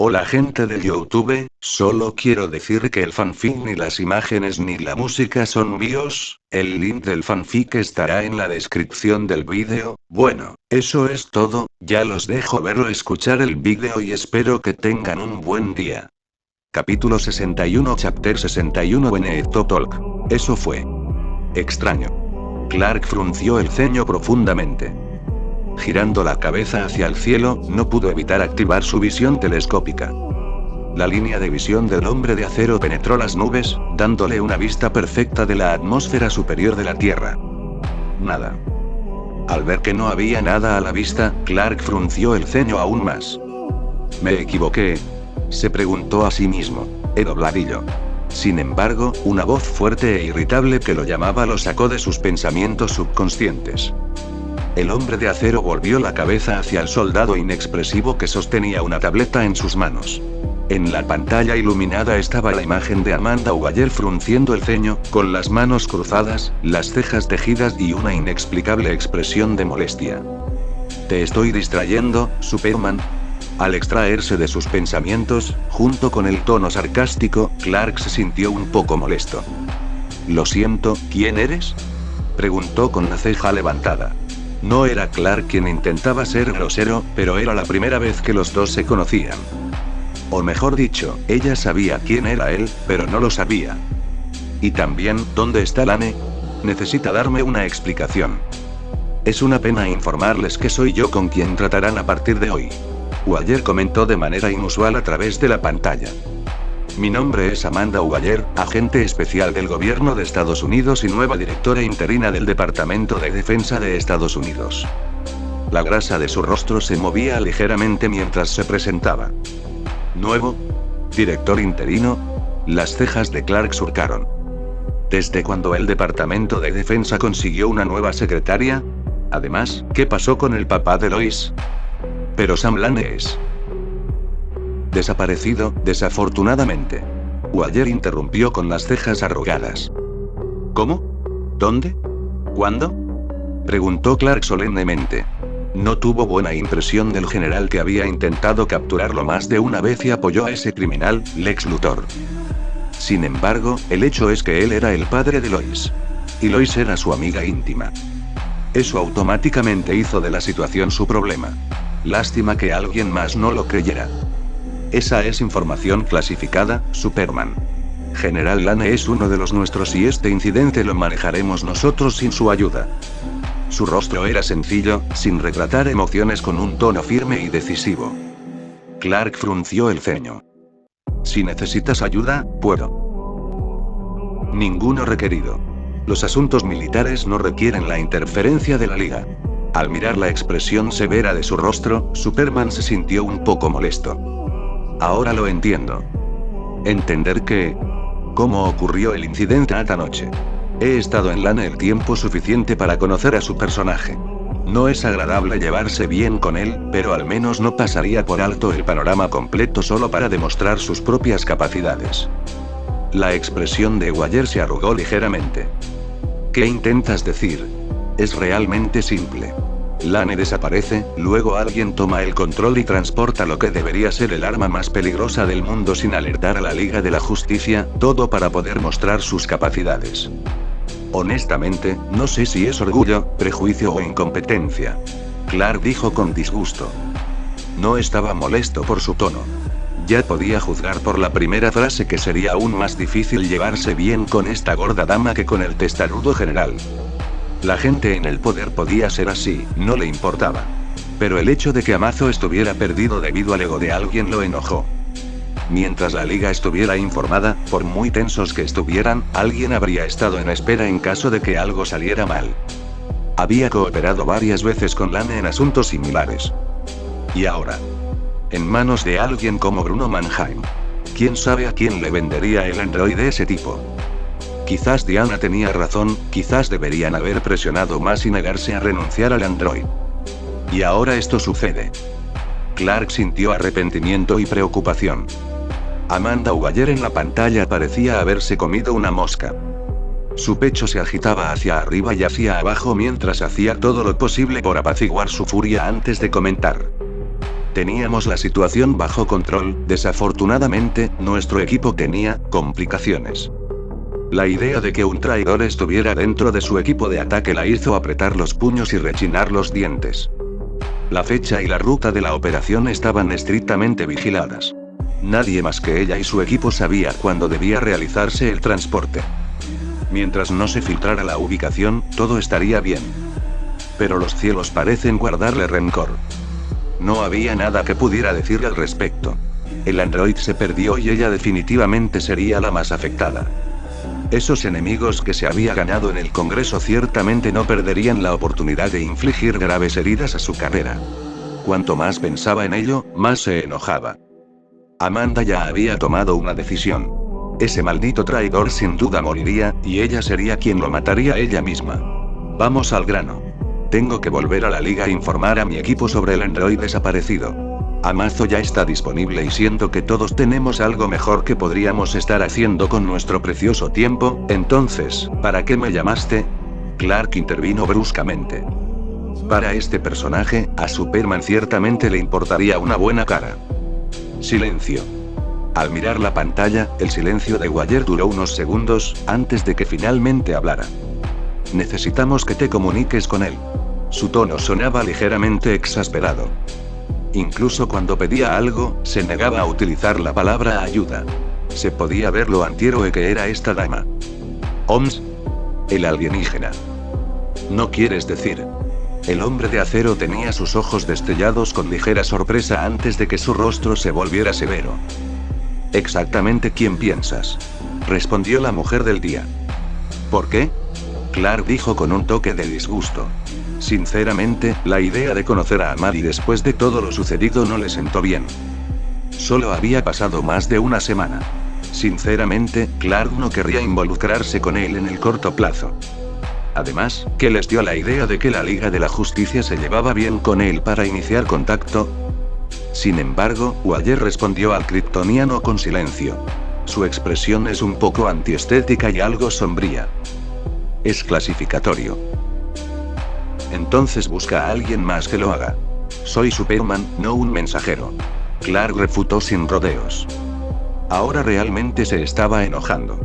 Hola gente de YouTube, solo quiero decir que el fanfic ni las imágenes ni la música son míos, el link del fanfic estará en la descripción del vídeo. Bueno, eso es todo, ya los dejo ver o escuchar el vídeo y espero que tengan un buen día. Capítulo 61 Chapter 61 Benedetto Talk. Eso fue extraño. Clark frunció el ceño profundamente. Girando la cabeza hacia el cielo, no pudo evitar activar su visión telescópica. La línea de visión del hombre de acero penetró las nubes, dándole una vista perfecta de la atmósfera superior de la Tierra. Nada. Al ver que no había nada a la vista, Clark frunció el ceño aún más. ¿Me equivoqué?, se preguntó a sí mismo. Era dobladillo. Sin embargo, una voz fuerte e irritable que lo llamaba lo sacó de sus pensamientos subconscientes. El hombre de acero volvió la cabeza hacia el soldado inexpresivo que sostenía una tableta en sus manos. En la pantalla iluminada estaba la imagen de Amanda Waller frunciendo el ceño, con las manos cruzadas, las cejas tejidas y una inexplicable expresión de molestia. «Te estoy distrayendo, Superman». Al extraerse de sus pensamientos, junto con el tono sarcástico, Clark se sintió un poco molesto. «Lo siento, ¿quién eres?», preguntó con la ceja levantada. No era Clark quien intentaba ser grosero, pero era la primera vez que los dos se conocían. O mejor dicho, ella sabía quién era él, pero no lo sabía. Y también, ¿dónde está Lane? Necesita darme una explicación. Es una pena informarles que soy yo con quien tratarán a partir de hoy. Waller comentó de manera inusual a través de la pantalla. Mi nombre es Amanda Waller, agente especial del gobierno de Estados Unidos y nueva directora interina del Departamento de Defensa de Estados Unidos. La grasa de su rostro se movía ligeramente mientras se presentaba. ¿Nuevo? ¿Director interino? Las cejas de Clark surcaron. ¿Desde cuando el Departamento de Defensa consiguió una nueva secretaria? Además, ¿qué pasó con el papá de Lois? Pero Sam Lane es desaparecido, desafortunadamente. Waller interrumpió con las cejas arrugadas. ¿Cómo? ¿Dónde? ¿Cuándo?, preguntó Clark solemnemente. No tuvo buena impresión del general que había intentado capturarlo más de una vez y apoyó a ese criminal, Lex Luthor. Sin embargo, el hecho es que él era el padre de Lois. Y Lois era su amiga íntima. Eso automáticamente hizo de la situación su problema. Lástima que alguien más no lo creyera. Esa es información clasificada, Superman. General Lane es uno de los nuestros y este incidente lo manejaremos nosotros sin su ayuda. Su rostro era sencillo, sin retratar emociones, con un tono firme y decisivo. Clark frunció el ceño. Si necesitas ayuda, puedo. Ninguno requerido. Los asuntos militares no requieren la interferencia de la Liga. Al mirar la expresión severa de su rostro, Superman se sintió un poco molesto. Ahora lo entiendo. Entender que... ¿Cómo ocurrió el incidente anoche? He estado en Lane el tiempo suficiente para conocer a su personaje. No es agradable llevarse bien con él, pero al menos no pasaría por alto el panorama completo solo para demostrar sus propias capacidades. La expresión de Waller se arrugó ligeramente. ¿Qué intentas decir? Es realmente simple. Lane desaparece, luego alguien toma el control y transporta lo que debería ser el arma más peligrosa del mundo sin alertar a la Liga de la Justicia, todo para poder mostrar sus capacidades. Honestamente, no sé si es orgullo, prejuicio o incompetencia. Clark dijo con disgusto. No estaba molesto por su tono. Ya podía juzgar por la primera frase que sería aún más difícil llevarse bien con esta gorda dama que con el testarudo general. La gente en el poder podía ser así, no le importaba. Pero el hecho de que Amazo estuviera perdido debido al ego de alguien lo enojó. Mientras la Liga estuviera informada, por muy tensos que estuvieran, alguien habría estado en espera en caso de que algo saliera mal. Había cooperado varias veces con Lane en asuntos similares. Y ahora, en manos de alguien como Bruno Mannheim. ¿Quién sabe a quién le vendería el androide de ese tipo? Quizás Diana tenía razón, quizás deberían haber presionado más y negarse a renunciar al android. Y ahora esto sucede. Clark sintió arrepentimiento y preocupación. Amanda Waller en la pantalla parecía haberse comido una mosca. Su pecho se agitaba hacia arriba y hacia abajo mientras hacía todo lo posible por apaciguar su furia antes de comentar. Teníamos la situación bajo control, desafortunadamente, nuestro equipo tenía complicaciones. La idea de que un traidor estuviera dentro de su equipo de ataque la hizo apretar los puños y rechinar los dientes. La fecha y la ruta de la operación estaban estrictamente vigiladas. Nadie más que ella y su equipo sabía cuándo debía realizarse el transporte. Mientras no se filtrara la ubicación, todo estaría bien. Pero los cielos parecen guardarle rencor. No había nada que pudiera decirle al respecto. El android se perdió y ella definitivamente sería la más afectada. Esos enemigos que se había ganado en el Congreso ciertamente no perderían la oportunidad de infligir graves heridas a su carrera. Cuanto más pensaba en ello, más se enojaba. Amanda ya había tomado una decisión. Ese maldito traidor sin duda moriría, y ella sería quien lo mataría a ella misma. Vamos al grano. Tengo que volver a la liga e informar a mi equipo sobre el android desaparecido. Amazo ya está disponible y siento que todos tenemos algo mejor que podríamos estar haciendo con nuestro precioso tiempo, entonces, ¿para qué me llamaste? Clark intervino bruscamente. Para este personaje, a Superman ciertamente le importaría una buena cara. Silencio. Al mirar la pantalla, el silencio de Wire duró unos segundos, antes de que finalmente hablara. Necesitamos que te comuniques con él. Su tono sonaba ligeramente exasperado. Incluso cuando pedía algo, se negaba a utilizar la palabra ayuda. Se podía ver lo antihéroe que era esta dama. Oms. El alienígena. ¿No quieres decir? El hombre de acero tenía sus ojos destellados con ligera sorpresa antes de que su rostro se volviera severo. Exactamente quién piensas, respondió la mujer del día. ¿Por qué? Clark dijo con un toque de disgusto. Sinceramente, la idea de conocer a Amari después de todo lo sucedido no le sentó bien. Solo había pasado más de una semana. Sinceramente, Clark no querría involucrarse con él en el corto plazo. Además, ¿qué les dio la idea de que la Liga de la Justicia se llevaba bien con él para iniciar contacto? Sin embargo, Wire respondió al kryptoniano con silencio. Su expresión es un poco antiestética y algo sombría. Es clasificatorio. Entonces busca a alguien más que lo haga. Soy Superman, no un mensajero. Clark refutó sin rodeos. Ahora realmente se estaba enojando.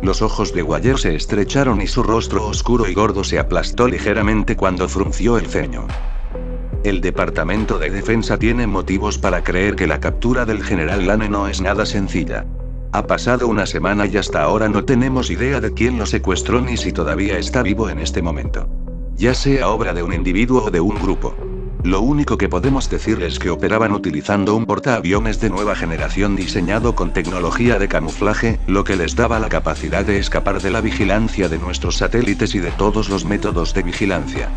Los ojos de Wire se estrecharon y su rostro oscuro y gordo se aplastó ligeramente cuando frunció el ceño. El Departamento de Defensa tiene motivos para creer que la captura del general Lane no es nada sencilla. Ha pasado una semana y hasta ahora no tenemos idea de quién lo secuestró ni si todavía está vivo en este momento. Ya sea obra de un individuo o de un grupo. Lo único que podemos decir es que operaban utilizando un portaaviones de nueva generación diseñado con tecnología de camuflaje, lo que les daba la capacidad de escapar de la vigilancia de nuestros satélites y de todos los métodos de vigilancia.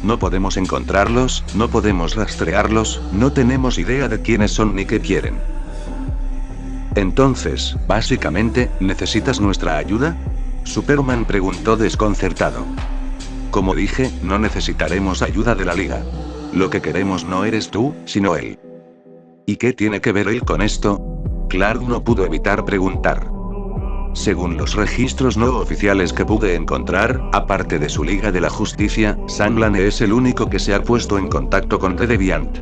No podemos encontrarlos, no podemos rastrearlos, no tenemos idea de quiénes son ni qué quieren. Entonces, básicamente, ¿necesitas nuestra ayuda? Superman preguntó desconcertado. Como dije, no necesitaremos ayuda de la Liga. Lo que queremos no eres tú, sino él. ¿Y qué tiene que ver él con esto? Clark no pudo evitar preguntar. Según los registros no oficiales que pude encontrar, aparte de su Liga de la Justicia, Sam Lane es el único que se ha puesto en contacto con The Deviant.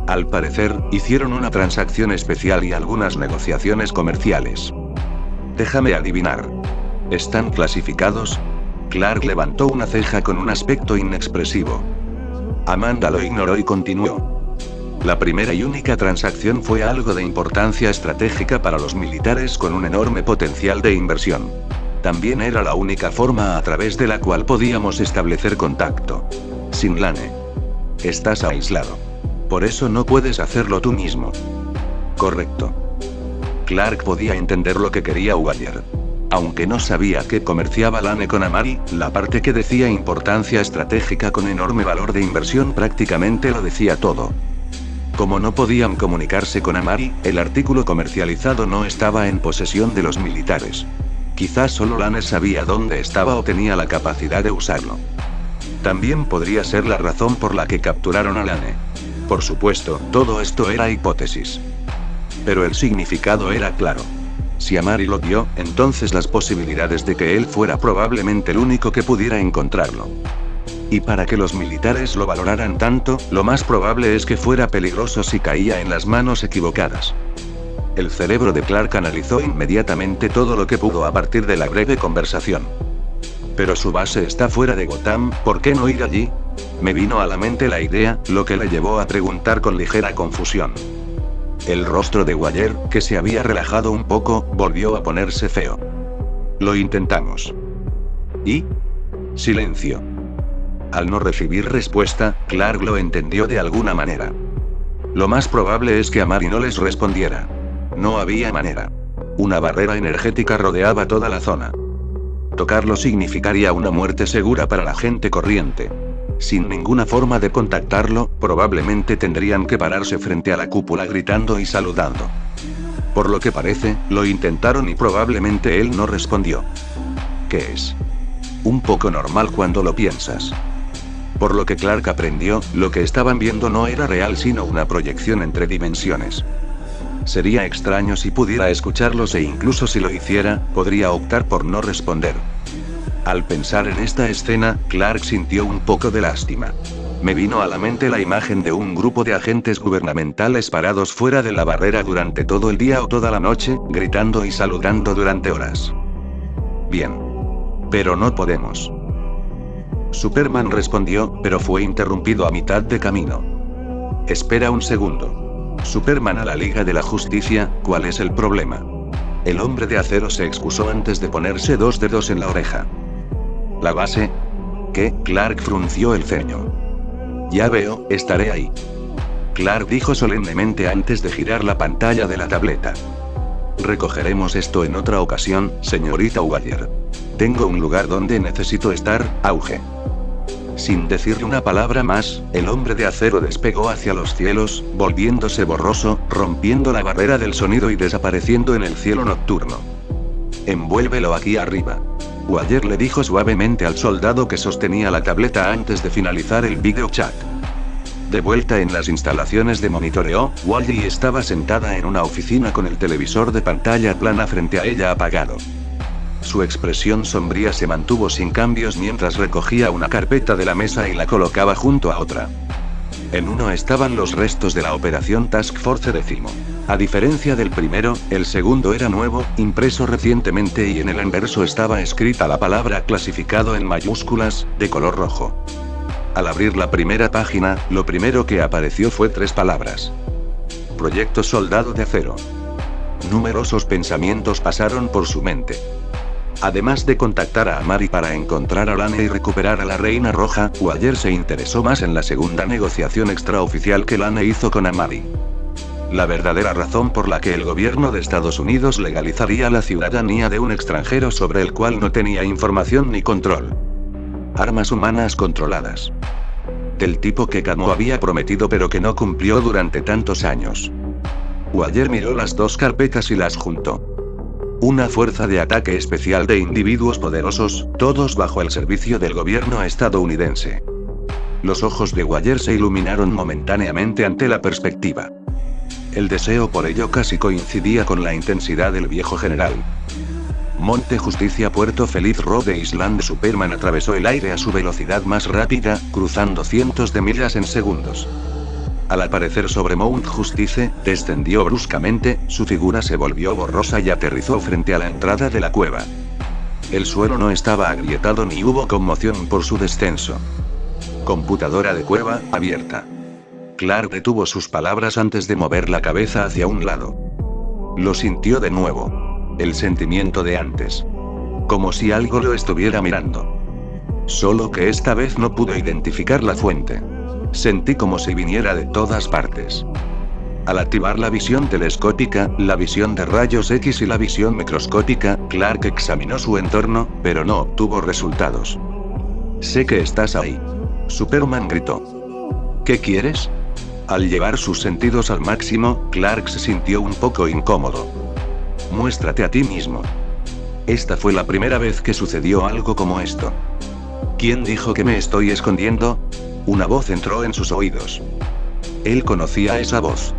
Al parecer, hicieron una transacción especial y algunas negociaciones comerciales. Déjame adivinar. ¿Están clasificados? Clark levantó una ceja con un aspecto inexpresivo. Amanda lo ignoró y continuó. La primera y única transacción fue algo de importancia estratégica para los militares con un enorme potencial de inversión. También era la única forma a través de la cual podíamos establecer contacto. Sin Lane. Estás aislado. Por eso no puedes hacerlo tú mismo. Correcto. Clark podía entender lo que quería Wire. Aunque no sabía qué comerciaba Lane con Amari, la parte que decía importancia estratégica con enorme valor de inversión prácticamente lo decía todo. Como no podían comunicarse con Amari, el artículo comercializado no estaba en posesión de los militares. Quizás solo Lane sabía dónde estaba o tenía la capacidad de usarlo. También podría ser la razón por la que capturaron a Lane. Por supuesto, todo esto era hipótesis. Pero el significado era claro. Si Amari lo vio, entonces las posibilidades de que él fuera probablemente el único que pudiera encontrarlo. Y para que los militares lo valoraran tanto, lo más probable es que fuera peligroso si caía en las manos equivocadas. El cerebro de Clark analizó inmediatamente todo lo que pudo a partir de la breve conversación. Pero su base está fuera de Gotham, ¿por qué no ir allí? Me vino a la mente la idea, lo que le llevó a preguntar con ligera confusión. El rostro de Waller, que se había relajado un poco, volvió a ponerse feo. Lo intentamos. ¿Y? Silencio. Al no recibir respuesta, Clark lo entendió de alguna manera. Lo más probable es que Amari no les respondiera. No había manera. Una barrera energética rodeaba toda la zona. Tocarlo significaría una muerte segura para la gente corriente. Sin ninguna forma de contactarlo, probablemente tendrían que pararse frente a la cúpula gritando y saludando. Por lo que parece, lo intentaron y probablemente él no respondió. ¿Qué es? Un poco normal cuando lo piensas. Por lo que Clark aprendió, lo que estaban viendo no era real sino una proyección entre dimensiones. Sería extraño si pudiera escucharlos e incluso si lo hiciera, podría optar por no responder. Al pensar en esta escena, Clark sintió un poco de lástima. Me vino a la mente la imagen de un grupo de agentes gubernamentales parados fuera de la barrera durante todo el día o toda la noche, gritando y saludando durante horas. Bien. Pero no podemos. Superman respondió, pero fue interrumpido a mitad de camino. Espera un segundo. Superman a la Liga de la Justicia, ¿cuál es el problema? El hombre de acero se excusó antes de ponerse 2 dedos en la oreja. ¿La base? ¿Qué? Clark frunció el ceño. Ya veo, estaré ahí. Clark dijo solemnemente antes de girar la pantalla de la tableta. Recogeremos esto en otra ocasión, señorita Waller. Tengo un lugar donde necesito estar, auge. Sin decirle una palabra más, el hombre de acero despegó hacia los cielos, volviéndose borroso, rompiendo la barrera del sonido y desapareciendo en el cielo nocturno. Envuélvelo aquí arriba. Waller le dijo suavemente al soldado que sostenía la tableta antes de finalizar el video chat. De vuelta en las instalaciones de monitoreo, Wally estaba sentada en una oficina con el televisor de pantalla plana frente a ella apagado. Su expresión sombría se mantuvo sin cambios mientras recogía una carpeta de la mesa y la colocaba junto a otra. En uno estaban los restos de la operación Task Force 10. A diferencia del primero, el segundo era nuevo, impreso recientemente y en el anverso estaba escrita la palabra clasificado en mayúsculas, de color rojo. Al abrir la primera página, lo primero que apareció fue 3 palabras. Proyecto Soldado de Acero. Numerosos pensamientos pasaron por su mente. Además de contactar a Amari para encontrar a Lane y recuperar a la Reina Roja, Waller se interesó más en la segunda negociación extraoficial que Lane hizo con Amari. La verdadera razón por la que el gobierno de Estados Unidos legalizaría la ciudadanía de un extranjero sobre el cual no tenía información ni control. Armas humanas controladas. Del tipo que Camo había prometido pero que no cumplió durante tantos años. Waller miró las 2 carpetas y las juntó. Una fuerza de ataque especial de individuos poderosos, todos bajo el servicio del gobierno estadounidense. Los ojos de Waller se iluminaron momentáneamente ante la perspectiva. El deseo por ello casi coincidía con la intensidad del viejo general. Monte Justicia, Puerto Feliz, Rhode Island. Superman atravesó el aire a su velocidad más rápida, cruzando cientos de millas en segundos. Al aparecer sobre Mount Justice, descendió bruscamente, su figura se volvió borrosa y aterrizó frente a la entrada de la cueva. El suelo no estaba agrietado ni hubo conmoción por su descenso. Computadora de cueva, abierta. Clark detuvo sus palabras antes de mover la cabeza hacia un lado. Lo sintió de nuevo. El sentimiento de antes. Como si algo lo estuviera mirando. Solo que esta vez no pudo identificar la fuente. Sentí como si viniera de todas partes. Al activar la visión telescópica, la visión de rayos X y la visión microscópica, Clark examinó su entorno, pero no obtuvo resultados. Sé que estás ahí. Superman gritó. ¿Qué quieres? Al llevar sus sentidos al máximo, Clark se sintió un poco incómodo. Muéstrate a ti mismo. Esta fue la primera vez que sucedió algo como esto. ¿Quién dijo que me estoy escondiendo? Una voz entró en sus oídos. Él conocía esa voz.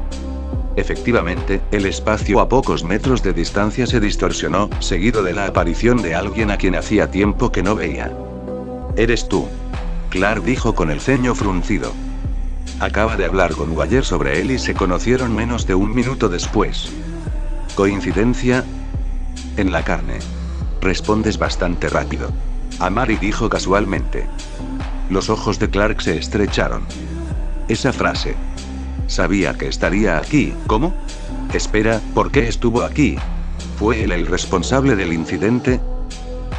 Efectivamente, el espacio a pocos metros de distancia se distorsionó, seguido de la aparición de alguien a quien hacía tiempo que no veía. Eres tú. Clark dijo con el ceño fruncido. Acaba de hablar con Wyatt sobre él y se conocieron menos de un minuto después. ¿Coincidencia? En la carne. Respondes bastante rápido. Amari dijo casualmente. Los ojos de Clark se estrecharon. Esa frase. Sabía que estaría aquí, ¿cómo? Espera, ¿por qué estuvo aquí? ¿Fue él el responsable del incidente?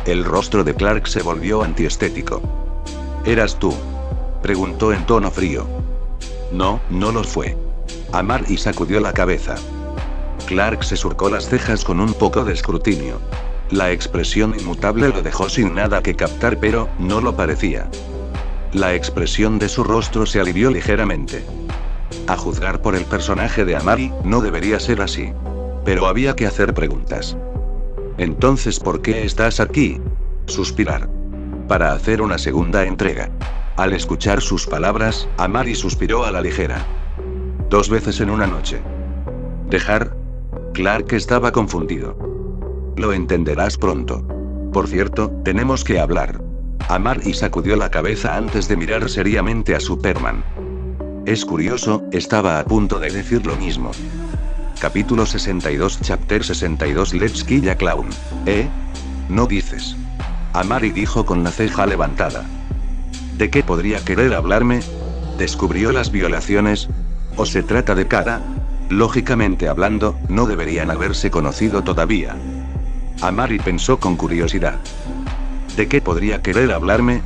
El rostro de Clark se volvió antiestético. ¿Eras tú?, preguntó en tono frío. No, no lo fue. Amari sacudió la cabeza. Clark se surcó las cejas con un poco de escrutinio. La expresión inmutable lo dejó sin nada que captar, pero no lo parecía. La expresión de su rostro se alivió ligeramente. A juzgar por el personaje de Amari, no debería ser así. Pero había que hacer preguntas. Entonces, ¿por qué estás aquí? Suspirar. Para hacer una segunda entrega. Al escuchar sus palabras, Amari suspiró a la ligera. 2 veces en una noche. ¿Dejar? Clark estaba confundido. Lo entenderás pronto. Por cierto, tenemos que hablar. Amari sacudió la cabeza antes de mirar seriamente a Superman. Es curioso, estaba a punto de decir lo mismo. Capítulo 62, Chapter 62. Let's kill a clown. No dices. Amari dijo con la ceja levantada. ¿De qué podría querer hablarme? ¿Descubrió las violaciones? ¿O se trata de Kara? Lógicamente hablando, no deberían haberse conocido todavía. Amari pensó con curiosidad. ¿De qué podría querer hablarme?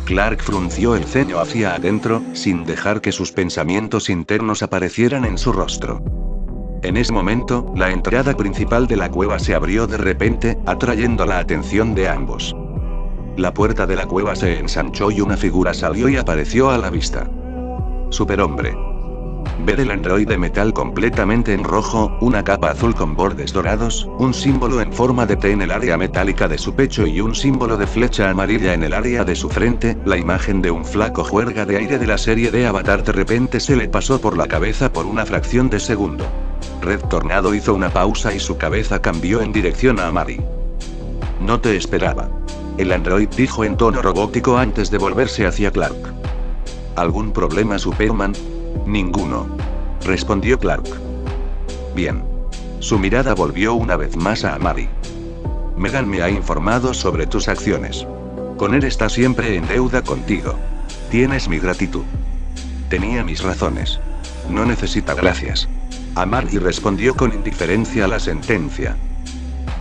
Clark frunció el ceño hacia adentro, sin dejar que sus pensamientos internos aparecieran en su rostro. En ese momento, la entrada principal de la cueva se abrió de repente, atrayendo la atención de ambos. La puerta de la cueva se ensanchó y una figura salió y apareció a la vista. Superhombre. Ve el androide metal completamente en rojo, una capa azul con bordes dorados, un símbolo en forma de T en el área metálica de su pecho y un símbolo de flecha amarilla en el área de su frente. La imagen de un flaco juerga de aire de la serie de Avatar de repente se le pasó por la cabeza por una fracción de segundo. Red Tornado hizo una pausa y su cabeza cambió en dirección a Amari. No te esperaba. El android dijo en tono robótico antes de volverse hacia Clark. ¿Algún problema, Superman? Ninguno. Respondió Clark. Bien. Su mirada volvió una vez más a Amari. Megan me ha informado sobre tus acciones. Con él está siempre en deuda contigo. Tienes mi gratitud. Tenía mis razones. No necesita gracias. Amari respondió con indiferencia a la sentencia.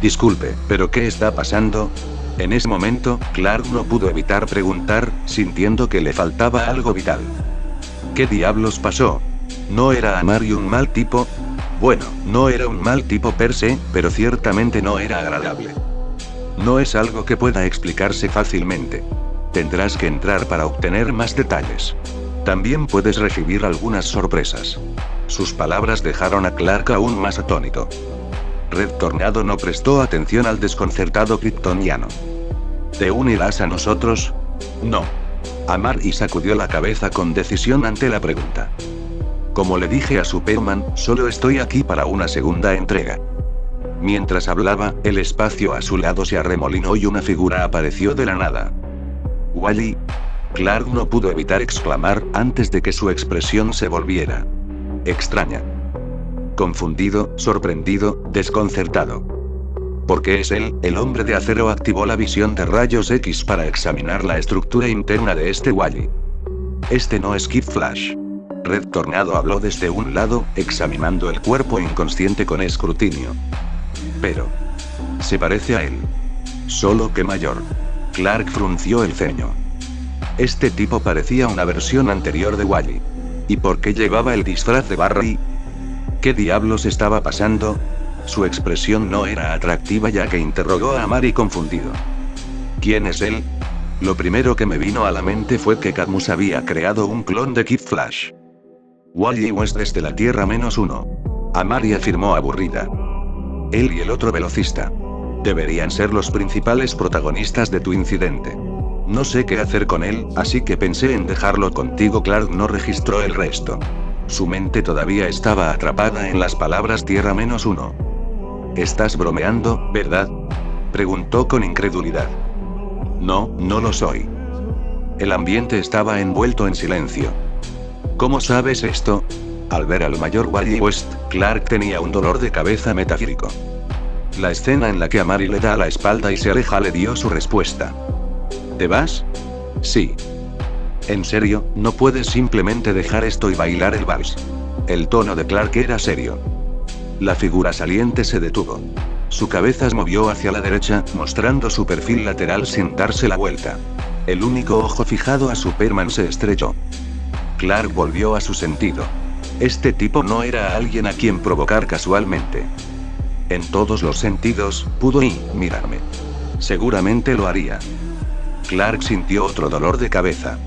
Disculpe, ¿pero qué está pasando? En ese momento, Clark no pudo evitar preguntar, sintiendo que le faltaba algo vital. ¿Qué diablos pasó? ¿No era Amari un mal tipo? Bueno, no era un mal tipo per se, pero ciertamente no era agradable. No es algo que pueda explicarse fácilmente. Tendrás que entrar para obtener más detalles. También puedes recibir algunas sorpresas. Sus palabras dejaron a Clark aún más atónito. Red Tornado no prestó atención al desconcertado kryptoniano. ¿Te unirás a nosotros? No. Amari sacudió la cabeza con decisión ante la pregunta. Como le dije a Superman, solo estoy aquí para una segunda entrega. Mientras hablaba, el espacio a su lado se arremolinó y una figura apareció de la nada. Wally. Clark no pudo evitar exclamar antes de que su expresión se volviera extraña. Confundido, sorprendido, desconcertado. Porque es él, el hombre de acero activó la visión de rayos X para examinar la estructura interna de este Wally. Este no es Kid Flash. Red Tornado habló desde un lado, examinando el cuerpo inconsciente con escrutinio. Pero se parece a él. Solo que mayor. Clark frunció el ceño. Este tipo parecía una versión anterior de Wally. ¿Y por qué llevaba el disfraz de Barry? ¿Qué diablos estaba pasando? Su expresión no era atractiva ya que interrogó a Amari confundido. ¿Quién es él? Lo primero que me vino a la mente fue que Cadmus había creado un clon de Kid Flash. Wally West desde la Tierra -1. Amari afirmó aburrida. Él y el otro velocista. Deberían ser los principales protagonistas de tu incidente. No sé qué hacer con él, así que pensé en dejarlo contigo. Clark no registró el resto. Su mente todavía estaba atrapada en las palabras Tierra -1. ¿Estás bromeando, verdad? Preguntó con incredulidad. No, no lo soy. El ambiente estaba envuelto en silencio. ¿Cómo sabes esto? Al ver al mayor Wally West, Clark tenía un dolor de cabeza metafísico. La escena en la que Amari le da la espalda y se aleja le dio su respuesta. ¿Te vas? Sí. ¿En serio, no puedes simplemente dejar esto y bailar el vals? El tono de Clark era serio. La figura saliente se detuvo. Su cabeza se movió hacia la derecha, mostrando su perfil lateral sin darse la vuelta. El único ojo fijado a Superman se estrechó. Clark volvió a su sentido. Este tipo no era alguien a quien provocar casualmente. En todos los sentidos, pudo mirarme. Seguramente lo haría. Clark sintió otro dolor de cabeza.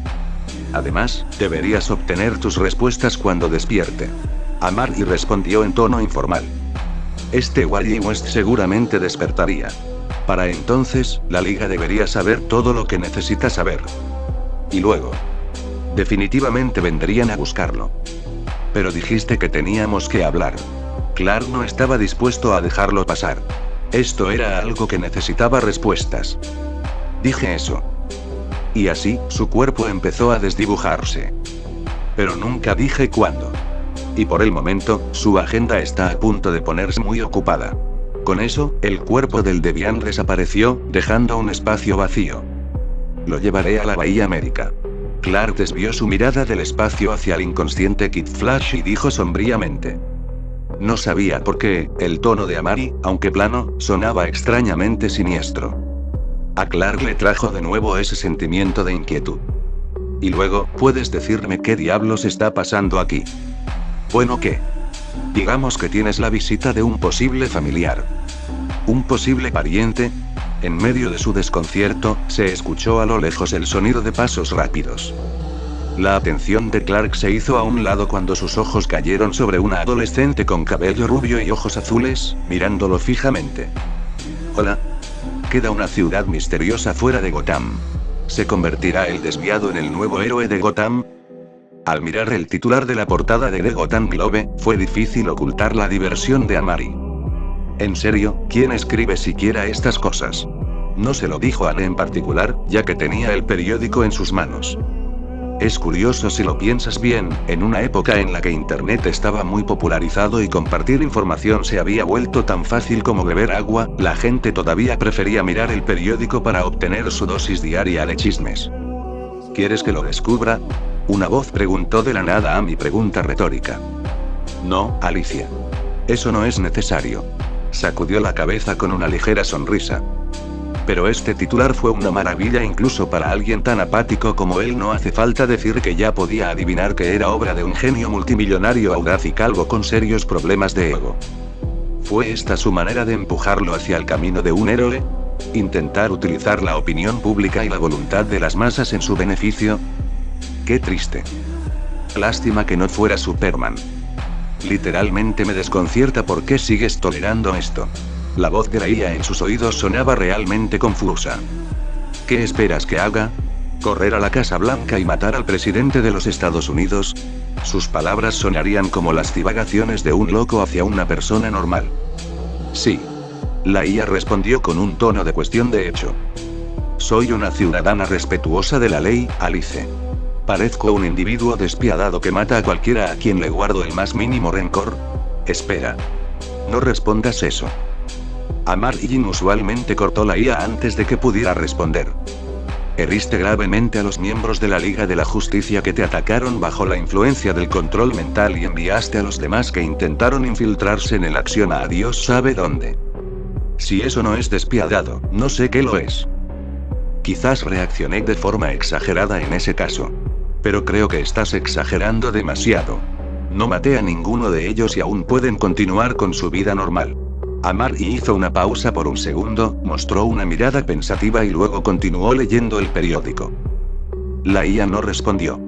Además, deberías obtener tus respuestas cuando despierte. Amari respondió en tono informal. Este Wally West seguramente despertaría. Para entonces, la Liga debería saber todo lo que necesita saber. Y luego, definitivamente vendrían a buscarlo. Pero dijiste que teníamos que hablar. Clark no estaba dispuesto a dejarlo pasar. Esto era algo que necesitaba respuestas. Dije eso. Y así, su cuerpo empezó a desdibujarse. Pero nunca dije cuándo. Y por el momento, su agenda está a punto de ponerse muy ocupada. Con eso, el cuerpo del Deviant desapareció, dejando un espacio vacío. Lo llevaré a la Bahía América. Clark desvió su mirada del espacio hacia el inconsciente Kid Flash y dijo sombríamente. No sabía por qué, el tono de Amari, aunque plano, sonaba extrañamente siniestro. A Clark le trajo de nuevo ese sentimiento de inquietud. Y luego, ¿puedes decirme qué diablos está pasando aquí? Bueno, ¿qué? Digamos que tienes la visita de un posible familiar. ¿Un posible pariente? En medio de su desconcierto, se escuchó a lo lejos el sonido de pasos rápidos. La atención de Clark se hizo a un lado cuando sus ojos cayeron sobre una adolescente con cabello rubio y ojos azules, mirándolo fijamente. Hola. Queda una ciudad misteriosa fuera de Gotham. ¿Se convertirá el desviado en el nuevo héroe de Gotham? Al mirar el titular de la portada de The Gotham Globe, fue difícil ocultar la diversión de Amari. En serio, ¿quién escribe siquiera estas cosas? No se lo dijo a Anne en particular, ya que tenía el periódico en sus manos. Es curioso si lo piensas bien, en una época en la que Internet estaba muy popularizado y compartir información se había vuelto tan fácil como beber agua, la gente todavía prefería mirar el periódico para obtener su dosis diaria de chismes. ¿Quieres que lo descubra? Una voz preguntó de la nada a mi pregunta retórica. No, Alicia. Eso no es necesario. Sacudió la cabeza con una ligera sonrisa. Pero este titular fue una maravilla incluso para alguien tan apático como él. No hace falta decir que ya podía adivinar que era obra de un genio multimillonario audaz y calvo con serios problemas de ego. ¿Fue esta su manera de empujarlo hacia el camino de un héroe? ¿Intentar utilizar la opinión pública y la voluntad de las masas en su beneficio? Qué triste. Lástima que no fuera Superman. Literalmente me desconcierta por qué sigues tolerando esto. La voz de la IA en sus oídos sonaba realmente confusa. ¿Qué esperas que haga? ¿Correr a la Casa Blanca y matar al presidente de los Estados Unidos? Sus palabras sonarían como las divagaciones de un loco hacia una persona normal. Sí. La IA respondió con un tono de cuestión de hecho. Soy una ciudadana respetuosa de la ley, Alice. ¿Parezco un individuo despiadado que mata a cualquiera a quien le guardo el más mínimo rencor? Espera. No respondas eso. Amari inusualmente cortó la IA antes de que pudiera responder. Heriste gravemente a los miembros de la Liga de la Justicia que te atacaron bajo la influencia del control mental y enviaste a los demás que intentaron infiltrarse en el acción a Dios sabe dónde. Si eso no es despiadado, no sé qué lo es. Quizás reaccioné de forma exagerada en ese caso. Pero creo que estás exagerando demasiado. No maté a ninguno de ellos y aún pueden continuar con su vida normal. Amari hizo una pausa por un segundo, mostró una mirada pensativa y luego continuó leyendo el periódico. La IA no respondió.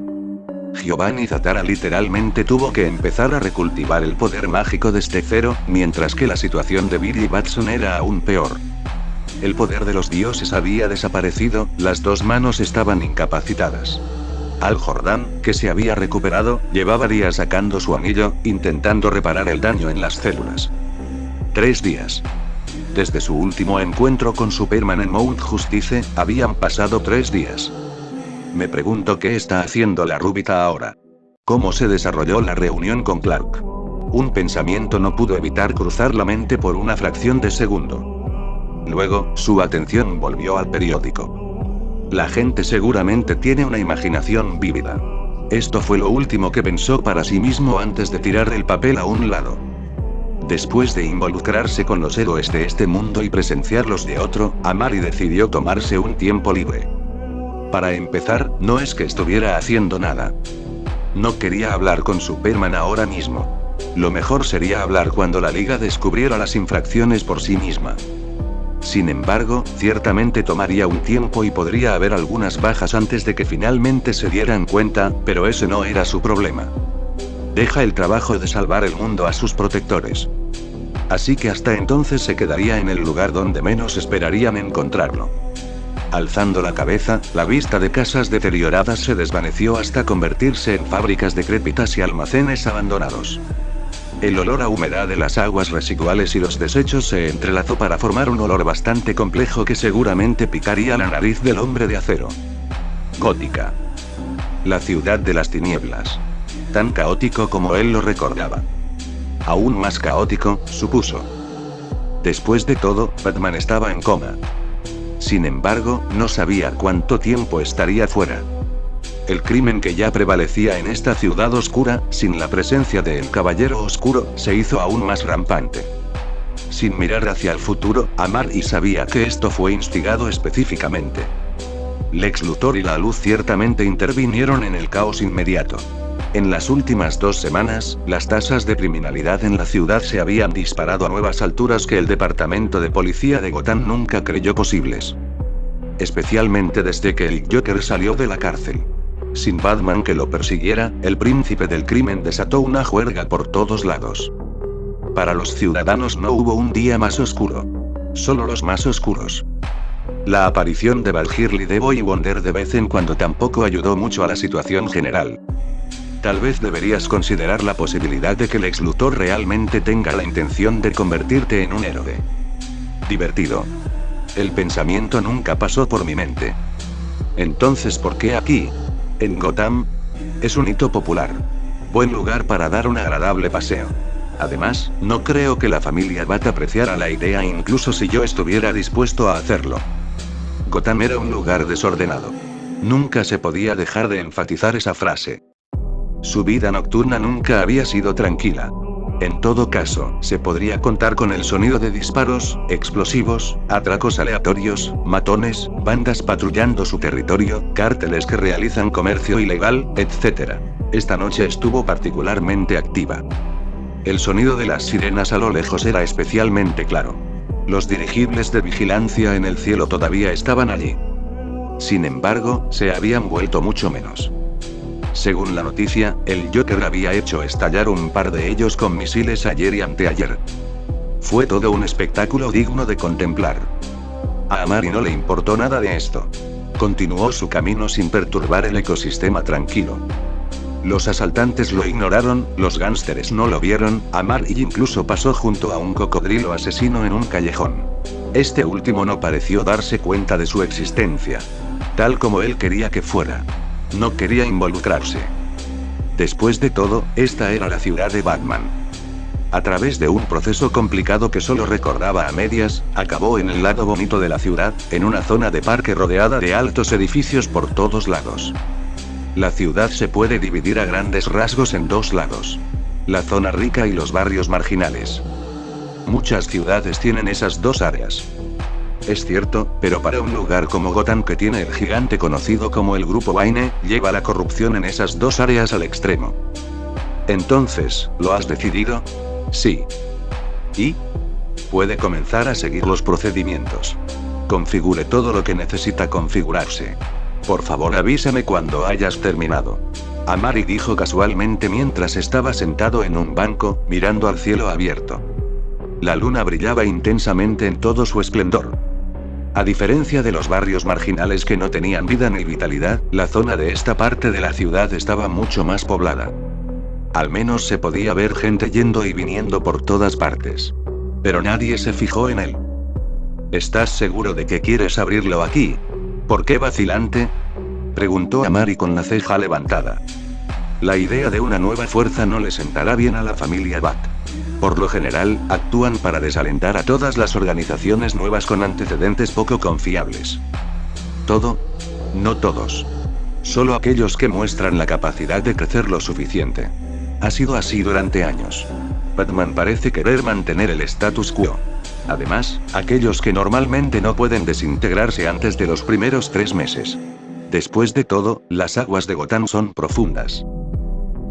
Giovanni Zatara literalmente tuvo que empezar a recultivar el poder mágico desde cero, mientras que la situación de Billy Batson era aún peor. El poder de los dioses había desaparecido, las dos manos estaban incapacitadas. Al Jordan, que se había recuperado, llevaba días sacando su anillo, intentando reparar el daño en las células. 3 días. Desde su último encuentro con Superman en Mount Justice, habían pasado 3 días. Me pregunto qué está haciendo la rúbita ahora. ¿Cómo se desarrolló la reunión con Clark? Un pensamiento no pudo evitar cruzar la mente por una fracción de segundo. Luego, su atención volvió al periódico. La gente seguramente tiene una imaginación vívida. Esto fue lo último que pensó para sí mismo antes de tirar el papel a un lado. Después de involucrarse con los héroes de este mundo y presenciar los de otro, Amari decidió tomarse un tiempo libre. Para empezar, no es que estuviera haciendo nada. No quería hablar con Superman ahora mismo. Lo mejor sería hablar cuando la Liga descubriera las infracciones por sí misma. Sin embargo, ciertamente tomaría un tiempo y podría haber algunas bajas antes de que finalmente se dieran cuenta, pero ese no era su problema. Deja el trabajo de salvar el mundo a sus protectores. Así que hasta entonces se quedaría en el lugar donde menos esperarían encontrarlo. Alzando la cabeza, la vista de casas deterioradas se desvaneció hasta convertirse en fábricas decrépitas y almacenes abandonados. El olor a humedad de las aguas residuales y los desechos se entrelazó para formar un olor bastante complejo que seguramente picaría la nariz del hombre de acero. Gótica. La ciudad de las tinieblas. Tan caótico como él lo recordaba. Aún más caótico, supuso. Después de todo, Batman estaba en coma. Sin embargo, no sabía cuánto tiempo estaría fuera. El crimen que ya prevalecía en esta ciudad oscura, sin la presencia del Caballero Oscuro, se hizo aún más rampante. Sin mirar hacia el futuro, Amari sabía que esto fue instigado específicamente. Lex Luthor y la Luz ciertamente intervinieron en el caos inmediato. En las últimas 2 semanas, las tasas de criminalidad en la ciudad se habían disparado a nuevas alturas que el departamento de policía de Gotham nunca creyó posibles. Especialmente desde que el Joker salió de la cárcel. Sin Batman que lo persiguiera, el príncipe del crimen desató una juerga por todos lados. Para los ciudadanos no hubo un día más oscuro. Solo los más oscuros. La aparición de Valkyrie de Boy Wonder de vez en cuando tampoco ayudó mucho a la situación general. Tal vez deberías considerar la posibilidad de que Lex Luthor realmente tenga la intención de convertirte en un héroe. Divertido. El pensamiento nunca pasó por mi mente. Entonces, ¿por qué aquí? En Gotham. Es un hito popular. Buen lugar para dar un agradable paseo. Además, no creo que la familia Bat apreciara la idea incluso si yo estuviera dispuesto a hacerlo. Gotham era un lugar desordenado. Nunca se podía dejar de enfatizar esa frase. Su vida nocturna nunca había sido tranquila. En todo caso, se podría contar con el sonido de disparos, explosivos, atracos aleatorios, matones, bandas patrullando su territorio, cárteles que realizan comercio ilegal, etc. Esta noche estuvo particularmente activa. El sonido de las sirenas a lo lejos era especialmente claro. Los dirigibles de vigilancia en el cielo todavía estaban allí. Sin embargo, se habían vuelto mucho menos. Según la noticia, el Joker había hecho estallar un par de ellos con misiles ayer y anteayer. Fue todo un espectáculo digno de contemplar. A Amari no le importó nada de esto. Continuó su camino sin perturbar el ecosistema tranquilo. Los asaltantes lo ignoraron, los gánsteres no lo vieron, Amari incluso pasó junto a un cocodrilo asesino en un callejón. Este último no pareció darse cuenta de su existencia. Tal como él quería que fuera. No quería involucrarse. Después de todo, esta era la ciudad de Batman. A través de un proceso complicado que solo recordaba a medias, acabó en el lado bonito de la ciudad, en una zona de parque rodeada de altos edificios por todos lados. La ciudad se puede dividir a grandes rasgos en 2 lados. La zona rica y los barrios marginales. Muchas ciudades tienen esas 2 áreas. Es cierto, pero para un lugar como Gotham que tiene el gigante conocido como el Grupo Wayne, lleva la corrupción en esas 2 áreas al extremo. Entonces, ¿lo has decidido? Sí. ¿Y? Puede comenzar a seguir los procedimientos. Configure todo lo que necesita configurarse. Por favor avísame cuando hayas terminado. Amari dijo casualmente mientras estaba sentado en un banco, mirando al cielo abierto. La luna brillaba intensamente en todo su esplendor. A diferencia de los barrios marginales que no tenían vida ni vitalidad, la zona de esta parte de la ciudad estaba mucho más poblada. Al menos se podía ver gente yendo y viniendo por todas partes. Pero nadie se fijó en él. ¿Estás seguro de que quieres abrirlo aquí? ¿Por qué vacilante? Preguntó Amari con la ceja levantada. La idea de una nueva fuerza no le sentará bien a la familia Bat. Por lo general, actúan para desalentar a todas las organizaciones nuevas con antecedentes poco confiables. ¿Todo? No todos. Solo aquellos que muestran la capacidad de crecer lo suficiente. Ha sido así durante años. Batman parece querer mantener el status quo. Además, aquellos que normalmente no pueden desintegrarse antes de los primeros 3 meses. Después de todo, las aguas de Gotham son profundas.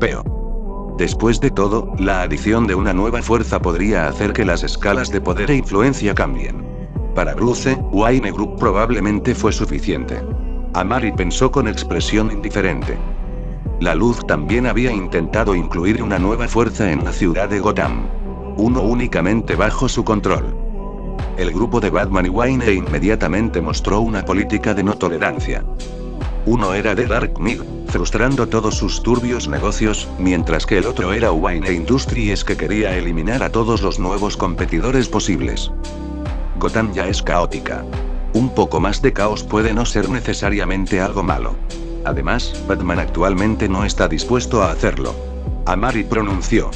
Veo. Después de todo, la adición de una nueva fuerza podría hacer que las escalas de poder e influencia cambien. Para Bruce Wayne Group probablemente fue suficiente. Amari pensó con expresión indiferente. La luz también había intentado incluir una nueva fuerza en la ciudad de Gotham. Uno únicamente bajo su control. El grupo de Batman y Wayne inmediatamente mostró una política de no tolerancia. Uno era de Dark Knight, frustrando todos sus turbios negocios, mientras que el otro era Wayne Industries, que quería eliminar a todos los nuevos competidores posibles. Gotham ya es caótica. Un poco más de caos puede no ser necesariamente algo malo. Además, Batman actualmente no está dispuesto a hacerlo. Amari pronunció.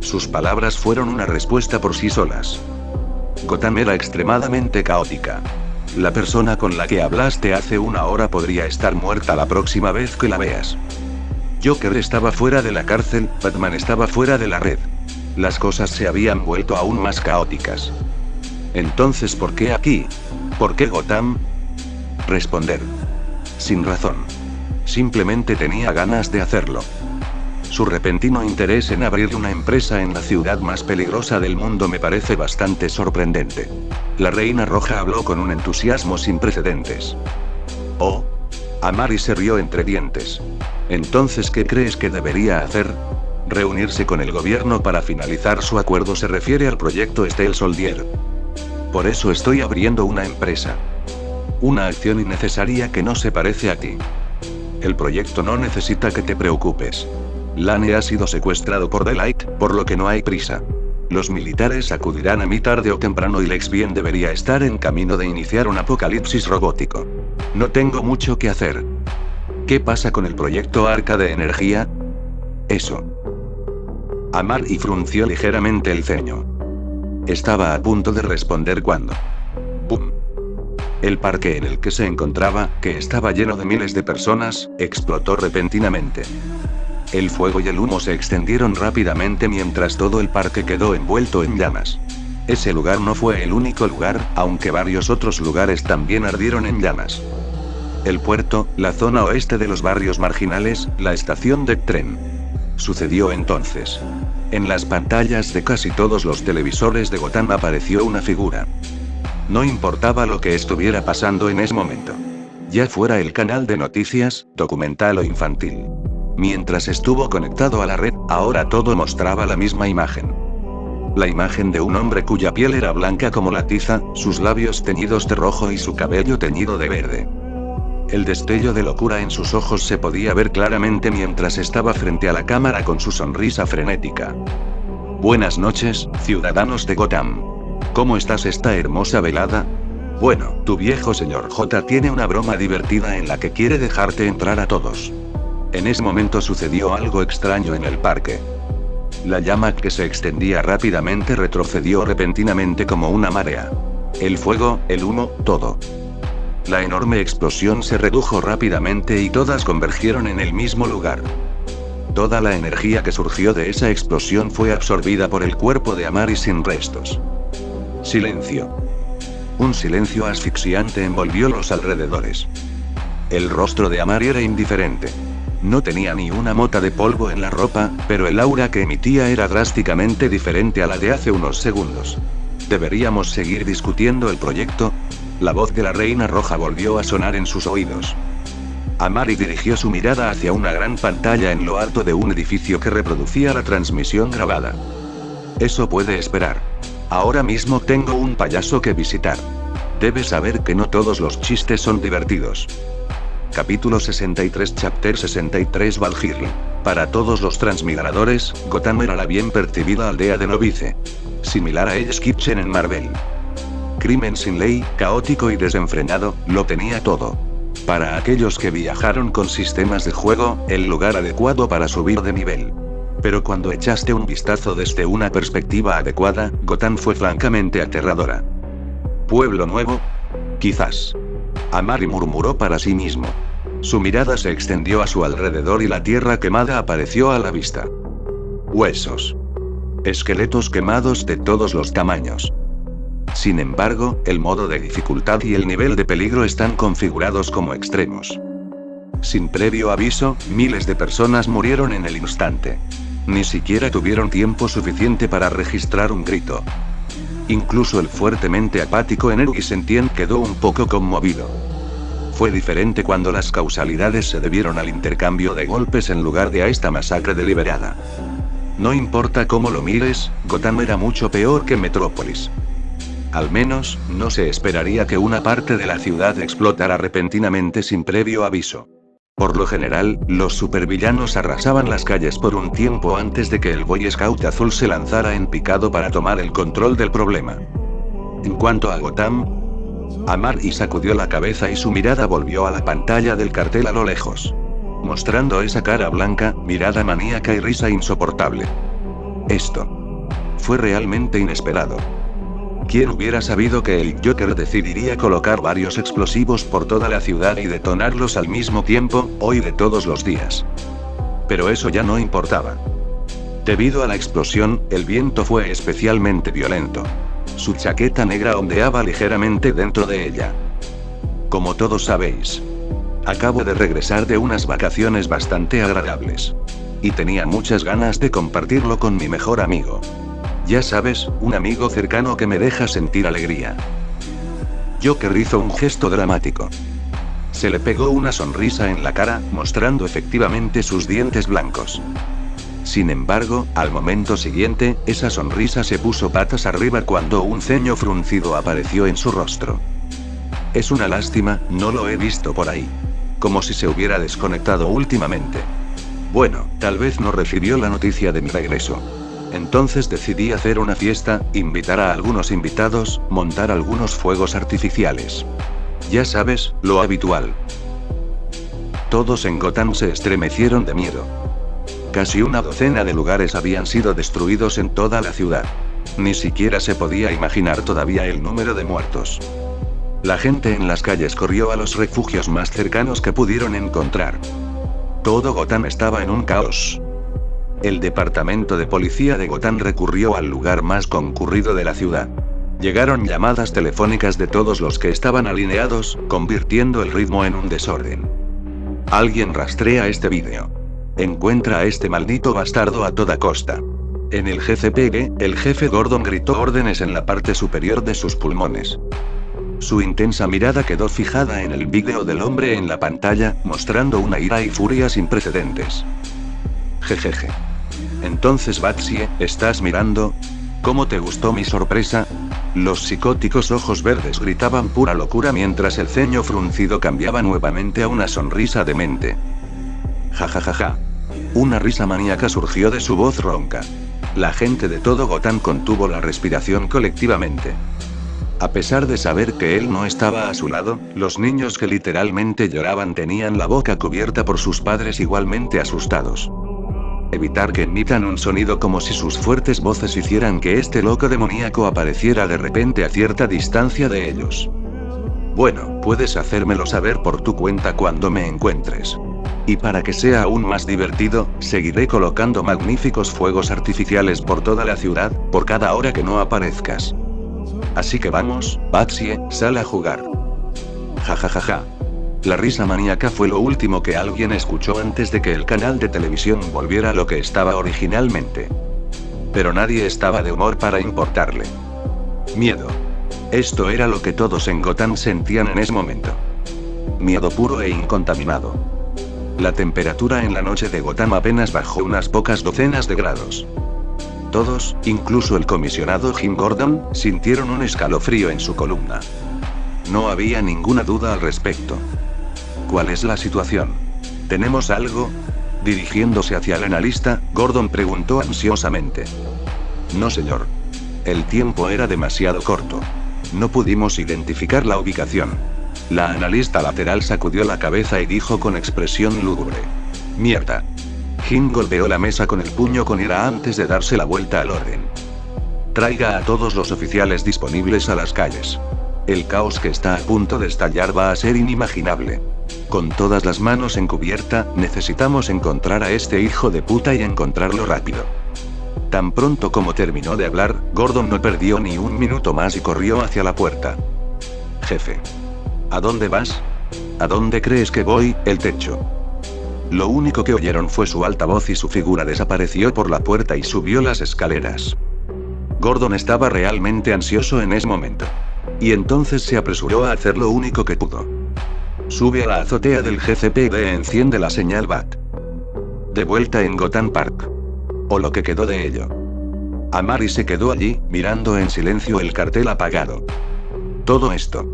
Sus palabras fueron una respuesta por sí solas. Gotham era extremadamente caótica. La persona con la que hablaste hace una hora podría estar muerta la próxima vez que la veas. Joker estaba fuera de la cárcel, Batman estaba fuera de la red. Las cosas se habían vuelto aún más caóticas. Entonces, ¿por qué aquí? ¿Por qué Gotham? Responder. Sin razón. Simplemente tenía ganas de hacerlo. Su repentino interés en abrir una empresa en la ciudad más peligrosa del mundo me parece bastante sorprendente. La Reina Roja habló con un entusiasmo sin precedentes. Oh. Amari se rió entre dientes. Entonces, ¿qué crees que debería hacer? Reunirse con el gobierno para finalizar su acuerdo. Se refiere al proyecto Steel Soldier. Por eso estoy abriendo una empresa. Una acción innecesaria que no se parece a ti. El proyecto no necesita que te preocupes. Lane ha sido secuestrado por Delight, por lo que no hay prisa. Los militares acudirán a mí tarde o temprano y Lex bien debería estar en camino de iniciar un apocalipsis robótico. No tengo mucho que hacer. ¿Qué pasa con el proyecto Arca de Energía? Eso. Amari frunció ligeramente el ceño. Estaba a punto de responder cuando... ¡Bum! El parque en el que se encontraba, que estaba lleno de miles de personas, explotó repentinamente. El fuego y el humo se extendieron rápidamente mientras todo el parque quedó envuelto en llamas. Ese lugar no fue el único lugar, aunque varios otros lugares también ardieron en llamas. El puerto, la zona oeste de los barrios marginales, la estación de tren. Sucedió entonces. En las pantallas de casi todos los televisores de Gotham apareció una figura. No importaba lo que estuviera pasando en ese momento. Ya fuera el canal de noticias, documental o infantil. Mientras estuvo conectado a la red, ahora todo mostraba la misma imagen. La imagen de un hombre cuya piel era blanca como la tiza, sus labios teñidos de rojo y su cabello teñido de verde. El destello de locura en sus ojos se podía ver claramente mientras estaba frente a la cámara con su sonrisa frenética. Buenas noches, ciudadanos de Gotham. ¿Cómo estás esta hermosa velada? Bueno, tu viejo señor J tiene una broma divertida en la que quiere dejarte entrar a todos. En ese momento sucedió algo extraño en el parque. La llama que se extendía rápidamente retrocedió repentinamente como una marea. El fuego, el humo, todo. La enorme explosión se redujo rápidamente y todas convergieron en el mismo lugar. Toda la energía que surgió de esa explosión fue absorbida por el cuerpo de Amari sin restos. Silencio. Un silencio asfixiante envolvió los alrededores. El rostro de Amari era indiferente. No tenía ni una mota de polvo en la ropa, pero el aura que emitía era drásticamente diferente a la de hace unos segundos. ¿Deberíamos seguir discutiendo el proyecto? La voz de la Reina Roja volvió a sonar en sus oídos. Amari dirigió su mirada hacia una gran pantalla en lo alto de un edificio que reproducía la transmisión grabada. Eso puede esperar. Ahora mismo tengo un payaso que visitar. Debes saber que no todos los chistes son divertidos. Capítulo 63 Chapter 63 Valhalla. Para todos los transmigradores, Gotham era la bien percibida aldea de Novice. Similar a Hell's Kitchen en Marvel. Crimen sin ley, caótico y desenfrenado, lo tenía todo. Para aquellos que viajaron con sistemas de juego, el lugar adecuado para subir de nivel. Pero cuando echaste un vistazo desde una perspectiva adecuada, Gotham fue francamente aterradora. ¿Pueblo nuevo? Quizás. Amari murmuró para sí mismo. Su mirada se extendió a su alrededor y la tierra quemada apareció a la vista. Huesos. Esqueletos quemados de todos los tamaños. Sin embargo, el modo de dificultad y el nivel de peligro están configurados como extremos. Sin previo aviso, miles de personas murieron en el instante. Ni siquiera tuvieron tiempo suficiente para registrar un grito. Incluso el fuertemente apático Energy Sentient quedó un poco conmovido. Fue diferente cuando las causalidades se debieron al intercambio de golpes en lugar de a esta masacre deliberada. No importa cómo lo mires, Gotham era mucho peor que Metrópolis. Al menos, no se esperaría que una parte de la ciudad explotara repentinamente sin previo aviso. Por lo general, los supervillanos arrasaban las calles por un tiempo antes de que el Boy Scout azul se lanzara en picado para tomar el control del problema. En cuanto a Gotham, Amari sacudió la cabeza y su mirada volvió a la pantalla del cartel a lo lejos, mostrando esa cara blanca, mirada maníaca y risa insoportable. Esto fue realmente inesperado. ¿Quién hubiera sabido que el Joker decidiría colocar varios explosivos por toda la ciudad y detonarlos al mismo tiempo, hoy de todos los días? Pero eso ya no importaba. Debido a la explosión, el viento fue especialmente violento. Su chaqueta negra ondeaba ligeramente dentro de ella. Como todos sabéis, acabo de regresar de unas vacaciones bastante agradables. Y tenía muchas ganas de compartirlo con mi mejor amigo. Ya sabes, un amigo cercano que me deja sentir alegría. Joker hizo un gesto dramático. Se le pegó una sonrisa en la cara, mostrando efectivamente sus dientes blancos. Sin embargo, al momento siguiente, esa sonrisa se puso patas arriba cuando un ceño fruncido apareció en su rostro. Es una lástima, no lo he visto por ahí. Como si se hubiera desconectado últimamente. Bueno, tal vez no recibió la noticia de mi regreso. Entonces decidí hacer una fiesta, invitar a algunos invitados, montar algunos fuegos artificiales. Ya sabes, lo habitual. Todos en Gotham se estremecieron de miedo. Casi una docena de lugares habían sido destruidos en toda la ciudad. Ni siquiera se podía imaginar todavía el número de muertos. La gente en las calles corrió a los refugios más cercanos que pudieron encontrar. Todo Gotham estaba en un caos. El departamento de policía de Gotham recurrió al lugar más concurrido de la ciudad. Llegaron llamadas telefónicas de todos los que estaban alineados, convirtiendo el ritmo en un desorden. Alguien rastrea este vídeo. Encuentra a este maldito bastardo a toda costa. En el GCPD, el jefe Gordon gritó órdenes en la parte superior de sus pulmones. Su intensa mirada quedó fijada en el vídeo del hombre en la pantalla, mostrando una ira y furia sin precedentes. Jejeje. Entonces Batsie, ¿estás mirando? ¿Cómo te gustó mi sorpresa? Los psicóticos ojos verdes gritaban pura locura mientras el ceño fruncido cambiaba nuevamente a una sonrisa demente. Jajajaja. Una risa maníaca surgió de su voz ronca. La gente de todo Gotham contuvo la respiración colectivamente. A pesar de saber que él no estaba a su lado, los niños que literalmente lloraban tenían la boca cubierta por sus padres igualmente asustados. Evitar que emitan un sonido como si sus fuertes voces hicieran que este loco demoníaco apareciera de repente a cierta distancia de ellos. Bueno, puedes hacérmelo saber por tu cuenta cuando me encuentres. Y para que sea aún más divertido, seguiré colocando magníficos fuegos artificiales por toda la ciudad, por cada hora que no aparezcas. Así que vamos, Batsie, sal a jugar. Jajajaja. La risa maníaca fue lo último que alguien escuchó antes de que el canal de televisión volviera a lo que estaba originalmente. Pero nadie estaba de humor para importarle. Miedo. Esto era lo que todos en Gotham sentían en ese momento. Miedo puro e incontaminado. La temperatura en la noche de Gotham apenas bajó unas pocas docenas de grados. Todos, incluso el comisionado Jim Gordon, sintieron un escalofrío en su columna. No había ninguna duda al respecto. ¿Cuál es la situación? ¿Tenemos algo? Dirigiéndose hacia el analista, Gordon preguntó ansiosamente. No, señor. El tiempo era demasiado corto. No pudimos identificar la ubicación. La analista lateral sacudió la cabeza y dijo con expresión lúgubre: «Mierda». Jin golpeó la mesa con el puño con ira antes de darse la vuelta al orden. «Traiga a todos los oficiales disponibles a las calles. El caos que está a punto de estallar va a ser inimaginable. Con todas las manos en cubierta, necesitamos encontrar a este hijo de puta y encontrarlo rápido». Tan pronto como terminó de hablar, Gordon no perdió ni un minuto más y corrió hacia la puerta. «Jefe. ¿A dónde vas? ¿A dónde crees que voy? El techo». Lo único que oyeron fue su alta voz y su figura desapareció por la puerta y subió las escaleras. Gordon estaba realmente ansioso en ese momento. Y entonces se apresuró a hacer lo único que pudo. Sube a la azotea del GCPD e enciende la señal BAT. De vuelta en Gotham Park. O lo que quedó de ello. Amari se quedó allí, mirando en silencio el cartel apagado. Todo esto.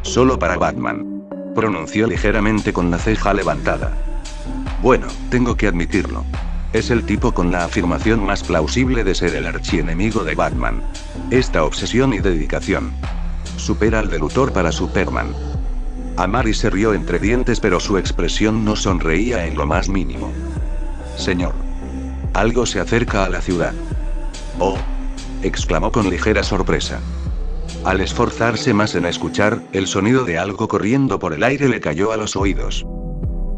Solo para Batman. Pronunció ligeramente con la ceja levantada. Bueno, tengo que admitirlo. Es el tipo con la afirmación más plausible de ser el archienemigo de Batman. Esta obsesión y dedicación supera al de Luthor para Superman. Amari se rió entre dientes, pero su expresión no sonreía en lo más mínimo. Señor. Algo se acerca a la ciudad. Oh. Exclamó con ligera sorpresa. Al esforzarse más en escuchar, el sonido de algo corriendo por el aire le cayó a los oídos.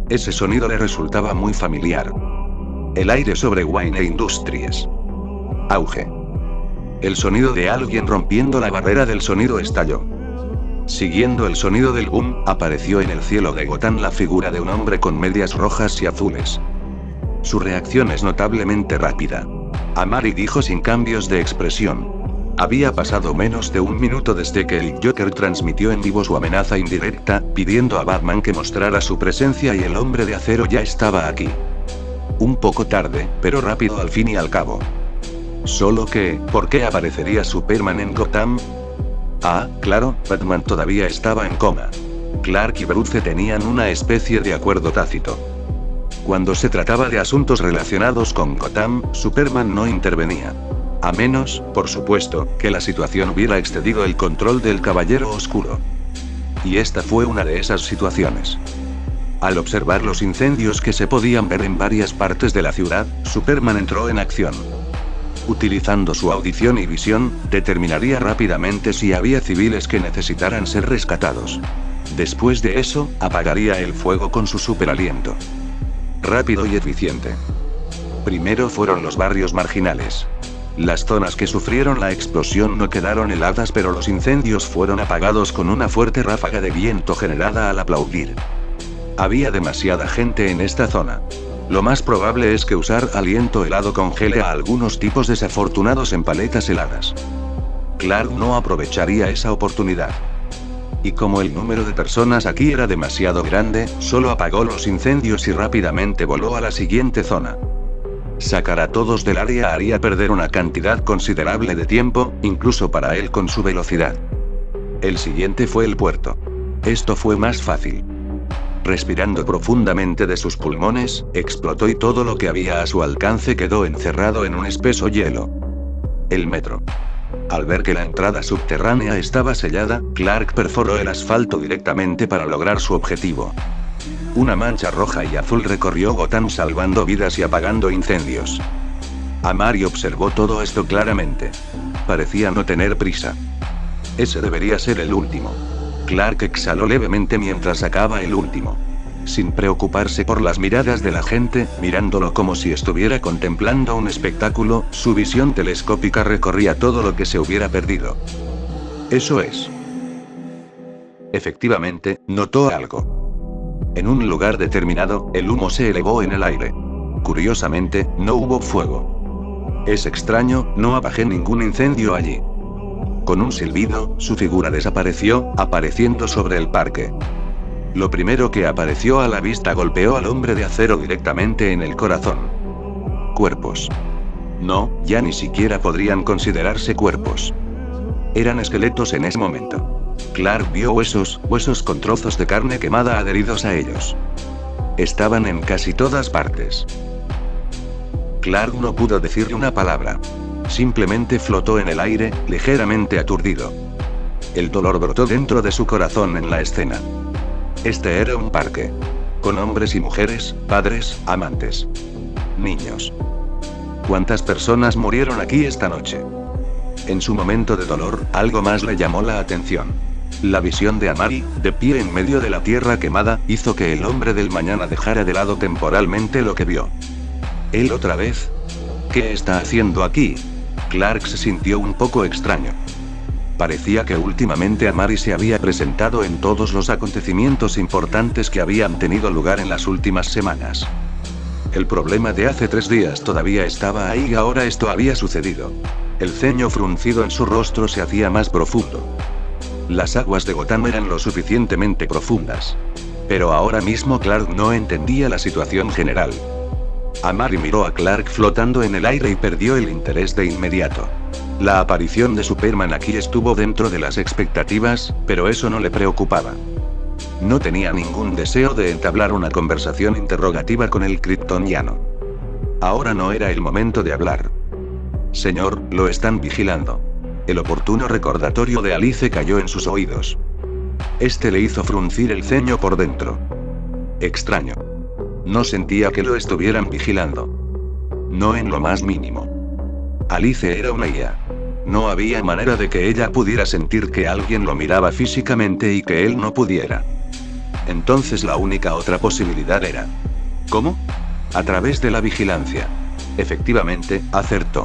Ese sonido le resultaba muy familiar. El aire sobre Wayne Industries. Auge. El sonido de alguien rompiendo la barrera del sonido estalló. Siguiendo el sonido del boom, apareció en el cielo de Gotham la figura de un hombre con medias rojas y azules. Su reacción es notablemente rápida. Amari dijo sin cambios de expresión. Había pasado menos de un minuto desde que el Joker transmitió en vivo su amenaza indirecta, pidiendo a Batman que mostrara su presencia, y el Hombre de Acero ya estaba aquí. Un poco tarde, pero rápido al fin y al cabo. Solo que, ¿por qué aparecería Superman en Gotham? Ah, claro, Batman todavía estaba en coma. Clark y Bruce tenían una especie de acuerdo tácito. Cuando se trataba de asuntos relacionados con Gotham, Superman no intervenía. A menos, por supuesto, que la situación hubiera excedido el control del Caballero Oscuro. Y esta fue una de esas situaciones. Al observar los incendios que se podían ver en varias partes de la ciudad, Superman entró en acción. Utilizando su audición y visión, determinaría rápidamente si había civiles que necesitaran ser rescatados. Después de eso, apagaría el fuego con su superaliento. Rápido y eficiente. Primero fueron los barrios marginales. Las zonas que sufrieron la explosión no quedaron heladas, pero los incendios fueron apagados con una fuerte ráfaga de viento generada al aplaudir. Había demasiada gente en esta zona. Lo más probable es que usar aliento helado congele a algunos tipos desafortunados en paletas heladas. Clark no aprovecharía esa oportunidad. Y como el número de personas aquí era demasiado grande, solo apagó los incendios y rápidamente voló a la siguiente zona. Sacar a todos del área haría perder una cantidad considerable de tiempo, incluso para él con su velocidad. El siguiente fue el puerto. Esto fue más fácil. Respirando profundamente de sus pulmones, explotó y todo lo que había a su alcance quedó encerrado en un espeso hielo. El metro. Al ver que la entrada subterránea estaba sellada, Clark perforó el asfalto directamente para lograr su objetivo. Una mancha roja y azul recorrió Gotham salvando vidas y apagando incendios. Amari observó todo esto claramente. Parecía no tener prisa. Ese debería ser el último. Clark exhaló levemente mientras sacaba el último. Sin preocuparse por las miradas de la gente, mirándolo como si estuviera contemplando un espectáculo, su visión telescópica recorría todo lo que se hubiera perdido. Eso es. Efectivamente, notó algo. En un lugar determinado, el humo se elevó en el aire. Curiosamente, no hubo fuego. Es extraño, no apagué ningún incendio allí. Con un silbido, su figura desapareció, apareciendo sobre el parque. Lo primero que apareció a la vista golpeó al Hombre de Acero directamente en el corazón. Cuerpos. No, ya ni siquiera podrían considerarse cuerpos. Eran esqueletos en ese momento. Clark vio huesos con trozos de carne quemada adheridos a ellos. Estaban en casi todas partes. Clark no pudo decirle una palabra. Simplemente flotó en el aire, ligeramente aturdido. El dolor brotó dentro de su corazón en la escena. Este era un parque. Con hombres y mujeres, padres, amantes. Niños. ¿Cuántas personas murieron aquí esta noche? En su momento de dolor, algo más le llamó la atención. La visión de Amari, de pie en medio de la tierra quemada, hizo que el hombre del mañana dejara de lado temporalmente lo que vio. ¿Él otra vez? ¿Qué está haciendo aquí? Clark se sintió un poco extraño. Parecía que últimamente Amari se había presentado en todos los acontecimientos importantes que habían tenido lugar en las últimas semanas. El problema de hace 3 días todavía estaba ahí y ahora esto había sucedido. El ceño fruncido en su rostro se hacía más profundo. Las aguas de Gotham eran lo suficientemente profundas. Pero ahora mismo Clark no entendía la situación general. Amari miró a Clark flotando en el aire y perdió el interés de inmediato. La aparición de Superman aquí estuvo dentro de las expectativas, pero eso no le preocupaba. No tenía ningún deseo de entablar una conversación interrogativa con el kryptoniano. Ahora no era el momento de hablar. Señor, lo están vigilando. El oportuno recordatorio de Alice cayó en sus oídos. Este le hizo fruncir el ceño por dentro. Extraño. No sentía que lo estuvieran vigilando. No en lo más mínimo. Alice era una IA. No había manera de que ella pudiera sentir que alguien lo miraba físicamente y que él no pudiera. Entonces la única otra posibilidad era... ¿Cómo? A través de la vigilancia. Efectivamente, acertó.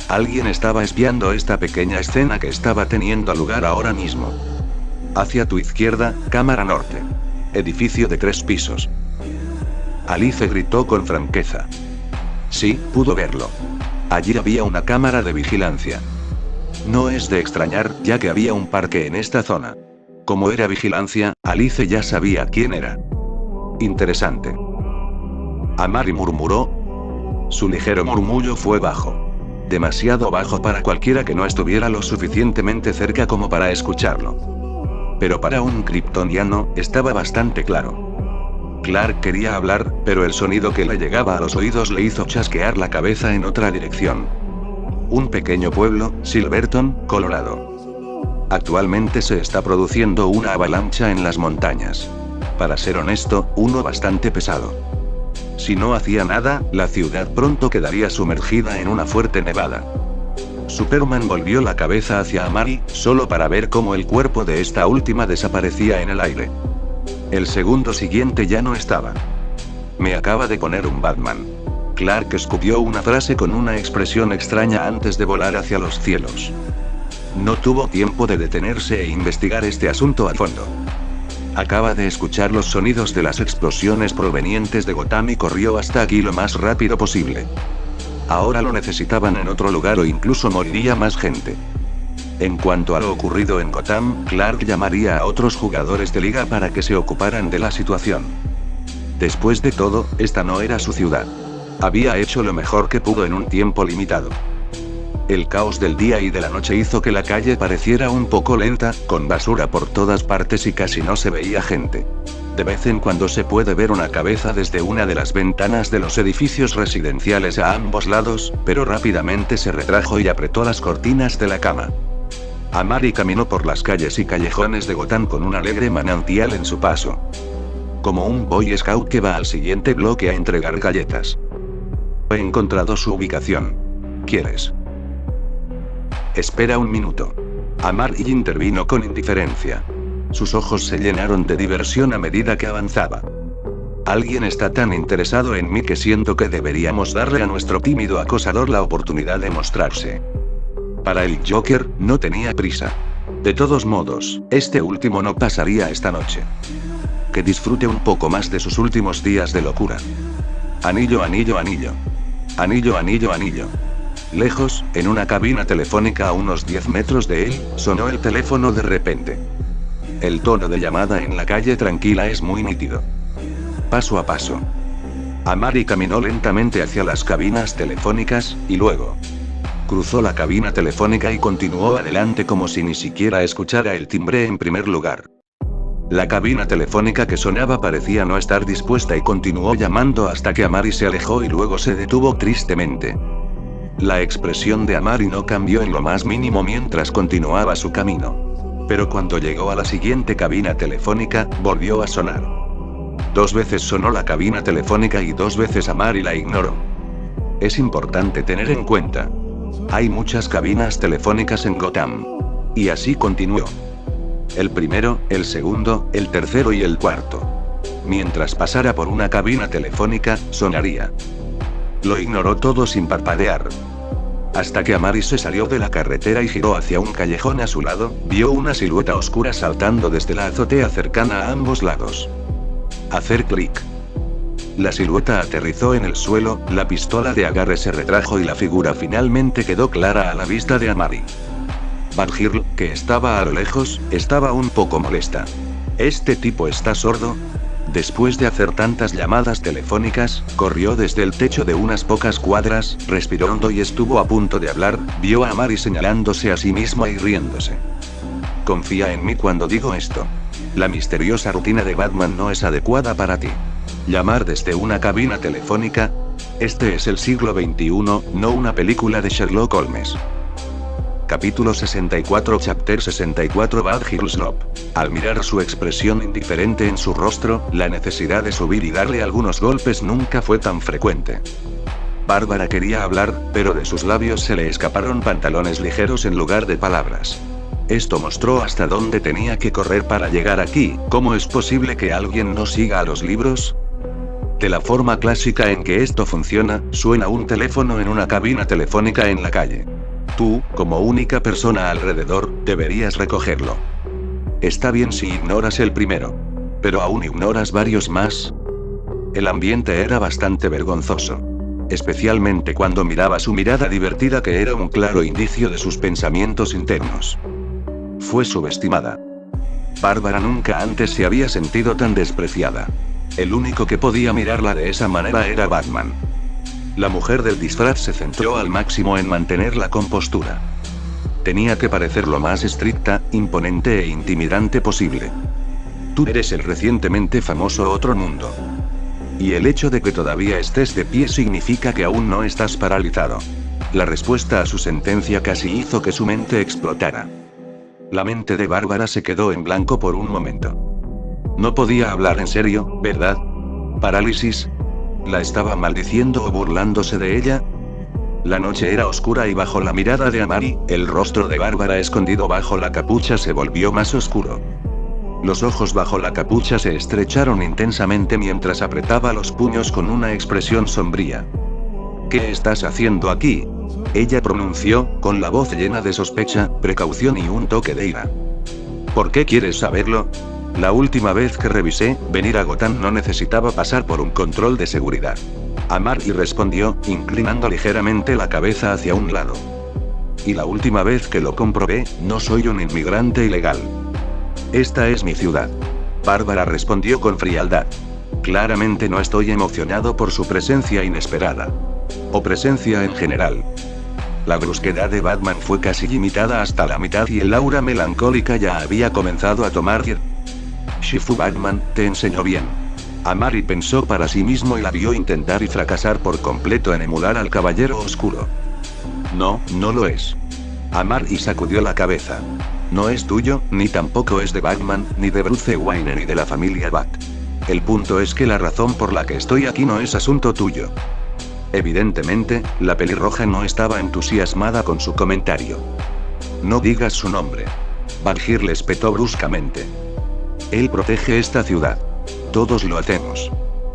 Alguien estaba espiando esta pequeña escena que estaba teniendo lugar ahora mismo. Hacia tu izquierda, cámara norte. Edificio de 3 pisos. Alice gritó con franqueza. Sí, pudo verlo. Allí había una cámara de vigilancia. No es de extrañar, ya que había un parque en esta zona. Como era vigilancia, Alice ya sabía quién era. Interesante. Amari murmuró. Su ligero murmullo fue bajo. Demasiado bajo para cualquiera que no estuviera lo suficientemente cerca como para escucharlo. Pero para un kryptoniano, estaba bastante claro. Clark quería hablar, pero el sonido que le llegaba a los oídos le hizo chasquear la cabeza en otra dirección. Un pequeño pueblo, Silverton, Colorado. Actualmente se está produciendo una avalancha en las montañas. Para ser honesto, uno bastante pesado. Si no hacía nada, la ciudad pronto quedaría sumergida en una fuerte nevada. Superman volvió la cabeza hacia Amari, solo para ver cómo el cuerpo de esta última desaparecía en el aire. El segundo siguiente ya no estaba. Me acaba de poner un Batman. Clark escupió una frase con una expresión extraña antes de volar hacia los cielos. No tuvo tiempo de detenerse e investigar este asunto a fondo. Acaba de escuchar los sonidos de las explosiones provenientes de Gotham y corrió hasta aquí lo más rápido posible. Ahora lo necesitaban en otro lugar o incluso moriría más gente. En cuanto a lo ocurrido en Gotham, Clark llamaría a otros jugadores de liga para que se ocuparan de la situación. Después de todo, esta no era su ciudad. Había hecho lo mejor que pudo en un tiempo limitado. El caos del día y de la noche hizo que la calle pareciera un poco lenta, con basura por todas partes y casi no se veía gente. De vez en cuando se puede ver una cabeza desde una de las ventanas de los edificios residenciales a ambos lados, pero rápidamente se retrajo y apretó las cortinas de la cama. Amari caminó por las calles y callejones de Gotham con un alegre manantial en su paso. Como un Boy Scout que va al siguiente bloque a entregar galletas. He encontrado su ubicación. ¿Quieres? Espera un minuto. Amari intervino con indiferencia. Sus ojos se llenaron de diversión a medida que avanzaba. Alguien está tan interesado en mí que siento que deberíamos darle a nuestro tímido acosador la oportunidad de mostrarse. Para el Joker, no tenía prisa. De todos modos, este último no pasaría esta noche. Que disfrute un poco más de sus últimos días de locura. Anillo, anillo, anillo. Anillo, anillo, anillo. Lejos, en una cabina telefónica a unos 10 metros de él, sonó el teléfono de repente. El tono de llamada en la calle tranquila es muy nítido. Paso a paso. Amari caminó lentamente hacia las cabinas telefónicas, y luego cruzó la cabina telefónica y continuó adelante como si ni siquiera escuchara el timbre en primer lugar. La cabina telefónica que sonaba parecía no estar dispuesta y continuó llamando hasta que Amari se alejó y luego se detuvo tristemente. La expresión de Amari no cambió en lo más mínimo mientras continuaba su camino. Pero cuando llegó a la siguiente cabina telefónica, volvió a sonar. 2 veces sonó la cabina telefónica y 2 veces Amari la ignoró. Es importante tener en cuenta. Hay muchas cabinas telefónicas en Gotham. Y así continuó. El primero, el segundo, el tercero y el cuarto. Mientras pasara por una cabina telefónica, sonaría. Lo ignoró todo sin parpadear. Hasta que Amari se salió de la carretera y giró hacia un callejón a su lado, vio una silueta oscura saltando desde la azotea cercana a ambos lados. Hacer clic. La silueta aterrizó en el suelo, la pistola de agarre se retrajo y la figura finalmente quedó clara a la vista de Amari. Badgirl, que estaba a lo lejos, estaba un poco molesta. ¿Este tipo está sordo? Después de hacer tantas llamadas telefónicas, corrió desde el techo de unas pocas cuadras, respiró hondo y estuvo a punto de hablar, vio a Amari señalándose a sí misma y riéndose. Confía en mí cuando digo esto. La misteriosa rutina de Batman no es adecuada para ti. Llamar desde una cabina telefónica. Este es el siglo XXI, no una película de Sherlock Holmes. Capítulo 64 Chapter 64 Badgirl Slop. Al mirar su expresión indiferente en su rostro, la necesidad de subir y darle algunos golpes nunca fue tan frecuente. Bárbara quería hablar, pero de sus labios se le escaparon pantalones ligeros en lugar de palabras. Esto mostró hasta dónde tenía que correr para llegar aquí. ¿Cómo es posible que alguien no siga a los libros? De la forma clásica en que esto funciona, suena un teléfono en una cabina telefónica en la calle. Tú, como única persona alrededor, deberías recogerlo. Está bien si ignoras el primero. Pero aún ignoras varios más. El ambiente era bastante vergonzoso. Especialmente cuando miraba su mirada divertida, que era un claro indicio de sus pensamientos internos. Fue subestimada. Bárbara nunca antes se había sentido tan despreciada. El único que podía mirarla de esa manera era Batman. La mujer del disfraz se centró al máximo en mantener la compostura. Tenía que parecer lo más estricta, imponente e intimidante posible. Tú eres el recientemente famoso Otro Mundo. Y el hecho de que todavía estés de pie significa que aún no estás paralizado. La respuesta a su sentencia casi hizo que su mente explotara. La mente de Bárbara se quedó en blanco por un momento. No podía hablar en serio, ¿verdad? Parálisis. ¿La estaba maldiciendo o burlándose de ella? La noche era oscura y bajo la mirada de Amari, el rostro de Bárbara escondido bajo la capucha se volvió más oscuro. Los ojos bajo la capucha se estrecharon intensamente mientras apretaba los puños con una expresión sombría. ¿Qué estás haciendo aquí? Ella pronunció, con la voz llena de sospecha, precaución y un toque de ira. ¿Por qué quieres saberlo? La última vez que revisé, venir a Gotham no necesitaba pasar por un control de seguridad. Amari respondió, inclinando ligeramente la cabeza hacia un lado. Y la última vez que lo comprobé, no soy un inmigrante ilegal. Esta es mi ciudad. Bárbara respondió con frialdad. Claramente no estoy emocionado por su presencia inesperada. O presencia en general. La brusquedad de Batman fue casi limitada hasta la mitad y el aura melancólica ya había comenzado a tomar. Shifu Batman, te enseñó bien. Amari pensó para sí mismo y la vio intentar y fracasar por completo en emular al Caballero Oscuro. No, no lo es. Amari sacudió la cabeza. No es tuyo, ni tampoco es de Batman, ni de Bruce Wayne ni de la familia Bat. El punto es que la razón por la que estoy aquí no es asunto tuyo. Evidentemente, la pelirroja no estaba entusiasmada con su comentario. No digas su nombre. Badgirl le espetó bruscamente. Él protege esta ciudad. Todos lo hacemos.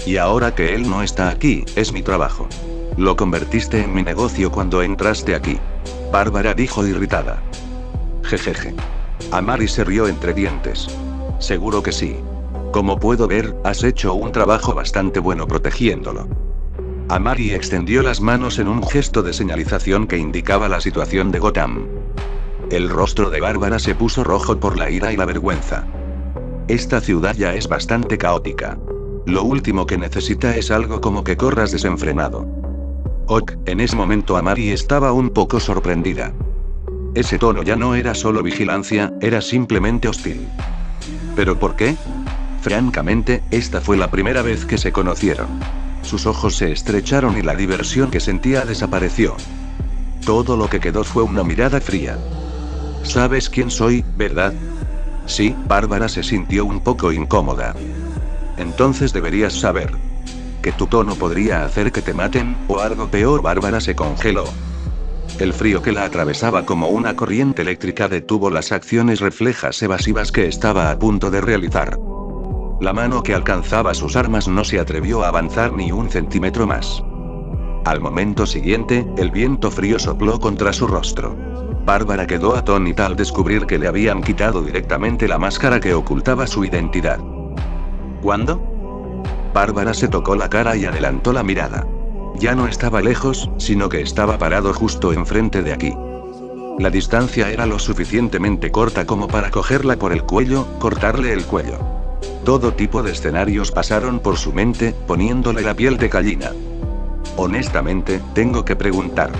Y ahora que él no está aquí, es mi trabajo. Lo convertiste en mi negocio cuando entraste aquí. Bárbara dijo irritada. Jejeje. Amari se rió entre dientes. Seguro que sí. Como puedo ver, has hecho un trabajo bastante bueno protegiéndolo. Amari extendió las manos en un gesto de señalización que indicaba la situación de Gotham. El rostro de Bárbara se puso rojo por la ira y la vergüenza. Esta ciudad ya es bastante caótica. Lo último que necesita es algo como que corras desenfrenado. Ok, en ese momento Amari estaba un poco sorprendida. Ese tono ya no era solo vigilancia, era simplemente hostil. ¿Pero por qué? Francamente, esta fue la primera vez que se conocieron. Sus ojos se estrecharon y la diversión que sentía desapareció. Todo lo que quedó fue una mirada fría. ¿Sabes quién soy, verdad? Sí, Bárbara se sintió un poco incómoda. Entonces deberías saber que tu tono podría hacer que te maten, o algo peor. Bárbara se congeló. El frío que la atravesaba como una corriente eléctrica detuvo las acciones reflejas evasivas que estaba a punto de realizar. La mano que alcanzaba sus armas no se atrevió a avanzar ni un centímetro más. Al momento siguiente, el viento frío sopló contra su rostro. Bárbara quedó atónita al descubrir que le habían quitado directamente la máscara que ocultaba su identidad. ¿Cuándo? Bárbara se tocó la cara y adelantó la mirada. Ya no estaba lejos, sino que estaba parado justo enfrente de aquí. La distancia era lo suficientemente corta como para cogerla por el cuello, cortarle el cuello. Todo tipo de escenarios pasaron por su mente, poniéndole la piel de gallina. Honestamente, tengo que preguntar.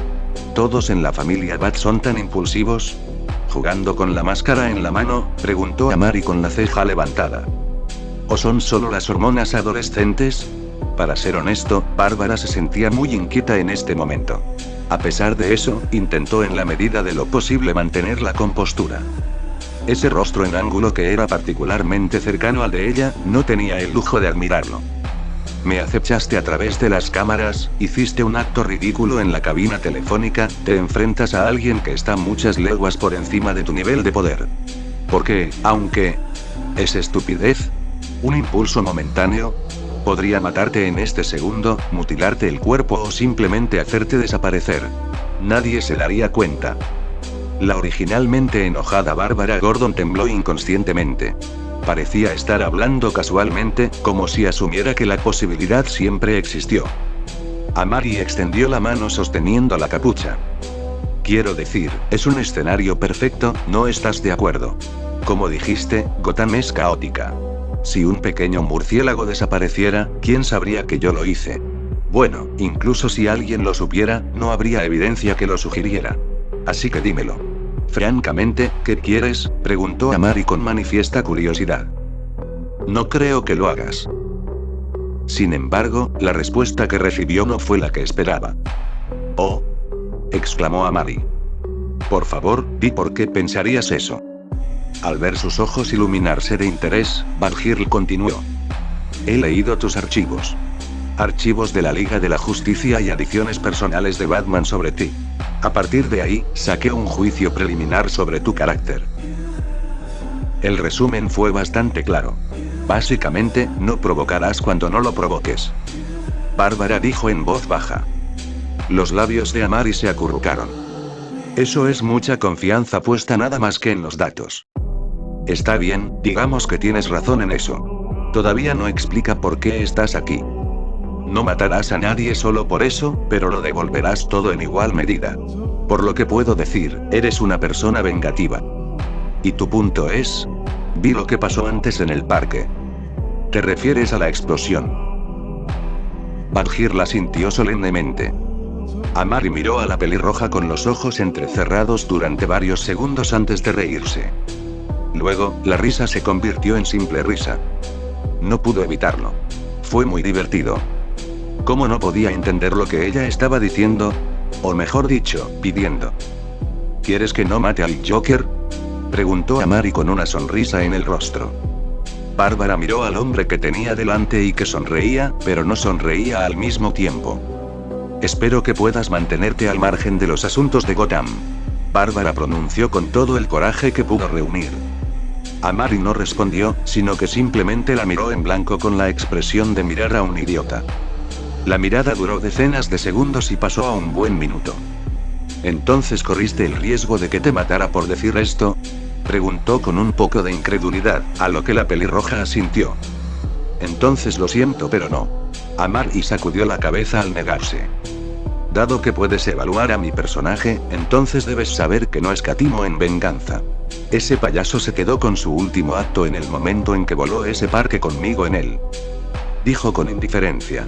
¿Todos en la familia Bat son tan impulsivos? Jugando con la máscara en la mano, preguntó a Mari con la ceja levantada. ¿O son solo las hormonas adolescentes? Para ser honesto, Bárbara se sentía muy inquieta en este momento. A pesar de eso, intentó en la medida de lo posible mantener la compostura. Ese rostro en ángulo que era particularmente cercano al de ella, no tenía el lujo de admirarlo. Me acechaste a través de las cámaras, hiciste un acto ridículo en la cabina telefónica, te enfrentas a alguien que está muchas leguas por encima de tu nivel de poder. Porque, aunque es estupidez, un impulso momentáneo, podría matarte en este segundo, mutilarte el cuerpo o simplemente hacerte desaparecer. Nadie se daría cuenta. La originalmente enojada Bárbara Gordon tembló inconscientemente. Parecía estar hablando casualmente, como si asumiera que la posibilidad siempre existió. Amari extendió la mano sosteniendo la capucha. Quiero decir, es un escenario perfecto, ¿no estás de acuerdo? Como dijiste, Gotham es caótica. Si un pequeño murciélago desapareciera, ¿quién sabría que yo lo hice? Bueno, incluso si alguien lo supiera, no habría evidencia que lo sugiriera. Así que dímelo. Francamente, ¿qué quieres?, preguntó Amari con manifiesta curiosidad. No creo que lo hagas. Sin embargo, la respuesta que recibió no fue la que esperaba. Oh, exclamó Amari. Por favor, di por qué pensarías eso. Al ver sus ojos iluminarse de interés, Badgirl continuó. He leído tus archivos. Archivos de la Liga de la Justicia y adiciones personales de Batman sobre ti. A partir de ahí, saqué un juicio preliminar sobre tu carácter. El resumen fue bastante claro. Básicamente, no provocarás cuando no lo provoques. Bárbara dijo en voz baja. Los labios de Amari se acurrucaron. Eso es mucha confianza puesta nada más que en los datos. Está bien, digamos que tienes razón en eso. Todavía no explica por qué estás aquí. No matarás a nadie solo por eso, pero lo devolverás todo en igual medida. Por lo que puedo decir, eres una persona vengativa. ¿Y tu punto es? Vi lo que pasó antes en el parque. ¿Te refieres a la explosión? Badgirl la sintió solemnemente. Amari miró a la pelirroja con los ojos entrecerrados durante varios segundos antes de reírse. Luego, la risa se convirtió en simple risa. No pudo evitarlo. Fue muy divertido. ¿Cómo no podía entender lo que ella estaba diciendo? O mejor dicho, pidiendo. ¿Quieres que no mate al Joker?, preguntó Amari con una sonrisa en el rostro. Bárbara miró al hombre que tenía delante y que sonreía, pero no sonreía al mismo tiempo. Espero que puedas mantenerte al margen de los asuntos de Gotham. Bárbara pronunció con todo el coraje que pudo reunir. Amari no respondió, sino que simplemente la miró en blanco con la expresión de mirar a un idiota. La mirada duró decenas de segundos y pasó a un buen minuto. ¿Entonces corriste el riesgo de que te matara por decir esto?, preguntó con un poco de incredulidad, a lo que la pelirroja asintió. Entonces lo siento, pero no. Amari sacudió la cabeza al negarse. Dado que puedes evaluar a mi personaje, entonces debes saber que no escatimo en venganza. Ese payaso se quedó con su último acto en el momento en que voló ese parque conmigo en él. Dijo con indiferencia.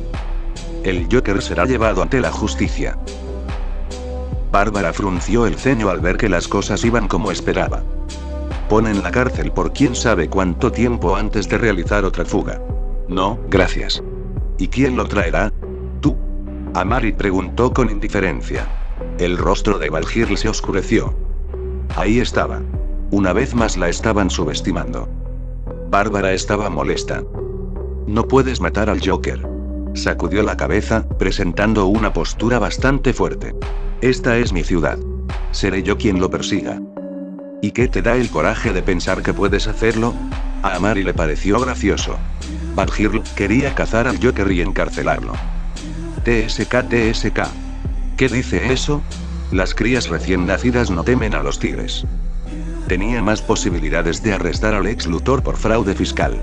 El Joker será llevado ante la justicia. Bárbara frunció el ceño al ver que las cosas iban como esperaba. Pon en la cárcel por quién sabe cuánto tiempo antes de realizar otra fuga. No, gracias. ¿Y quién lo traerá? ¿Tú? Amari preguntó con indiferencia. El rostro de Badgirl se oscureció. Ahí estaba. Una vez más la estaban subestimando. Bárbara estaba molesta. No puedes matar al Joker. Sacudió la cabeza, presentando una postura bastante fuerte. Esta es mi ciudad. Seré yo quien lo persiga. ¿Y qué te da el coraje de pensar que puedes hacerlo? A Mary le pareció gracioso. Badgirl quería cazar al Joker y encarcelarlo. TSK. ¿Qué dice eso? Las crías recién nacidas no temen a los tigres. Tenía más posibilidades de arrestar al ex Luthor por fraude fiscal.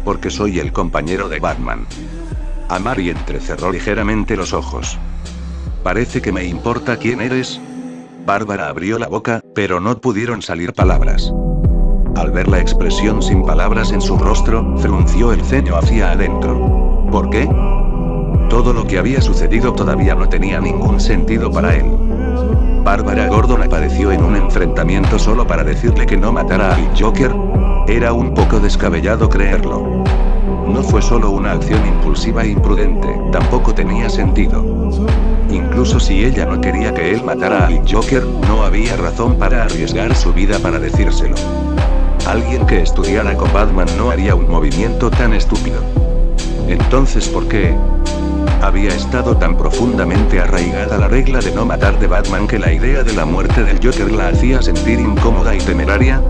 Porque soy el compañero de Batman. Mary entrecerró ligeramente los ojos. Parece que me importa quién eres. Bárbara abrió la boca, pero no pudieron salir palabras. Al ver la expresión sin palabras en su rostro, frunció el ceño hacia adentro. ¿Por qué? Todo lo que había sucedido todavía no tenía ningún sentido para él. Bárbara Gordon apareció en un enfrentamiento solo para decirle que no matara al Joker. Era un poco descabellado creerlo. No fue solo una acción impulsiva e imprudente, tampoco tenía sentido. Incluso si ella no quería que él matara al Joker, no había razón para arriesgar su vida para decírselo. Alguien que estudiara con Batman no haría un movimiento tan estúpido. Entonces, ¿por qué? Había estado tan profundamente arraigada la regla de no matar de Batman que la idea de la muerte del Joker la hacía sentir incómoda y temeraria.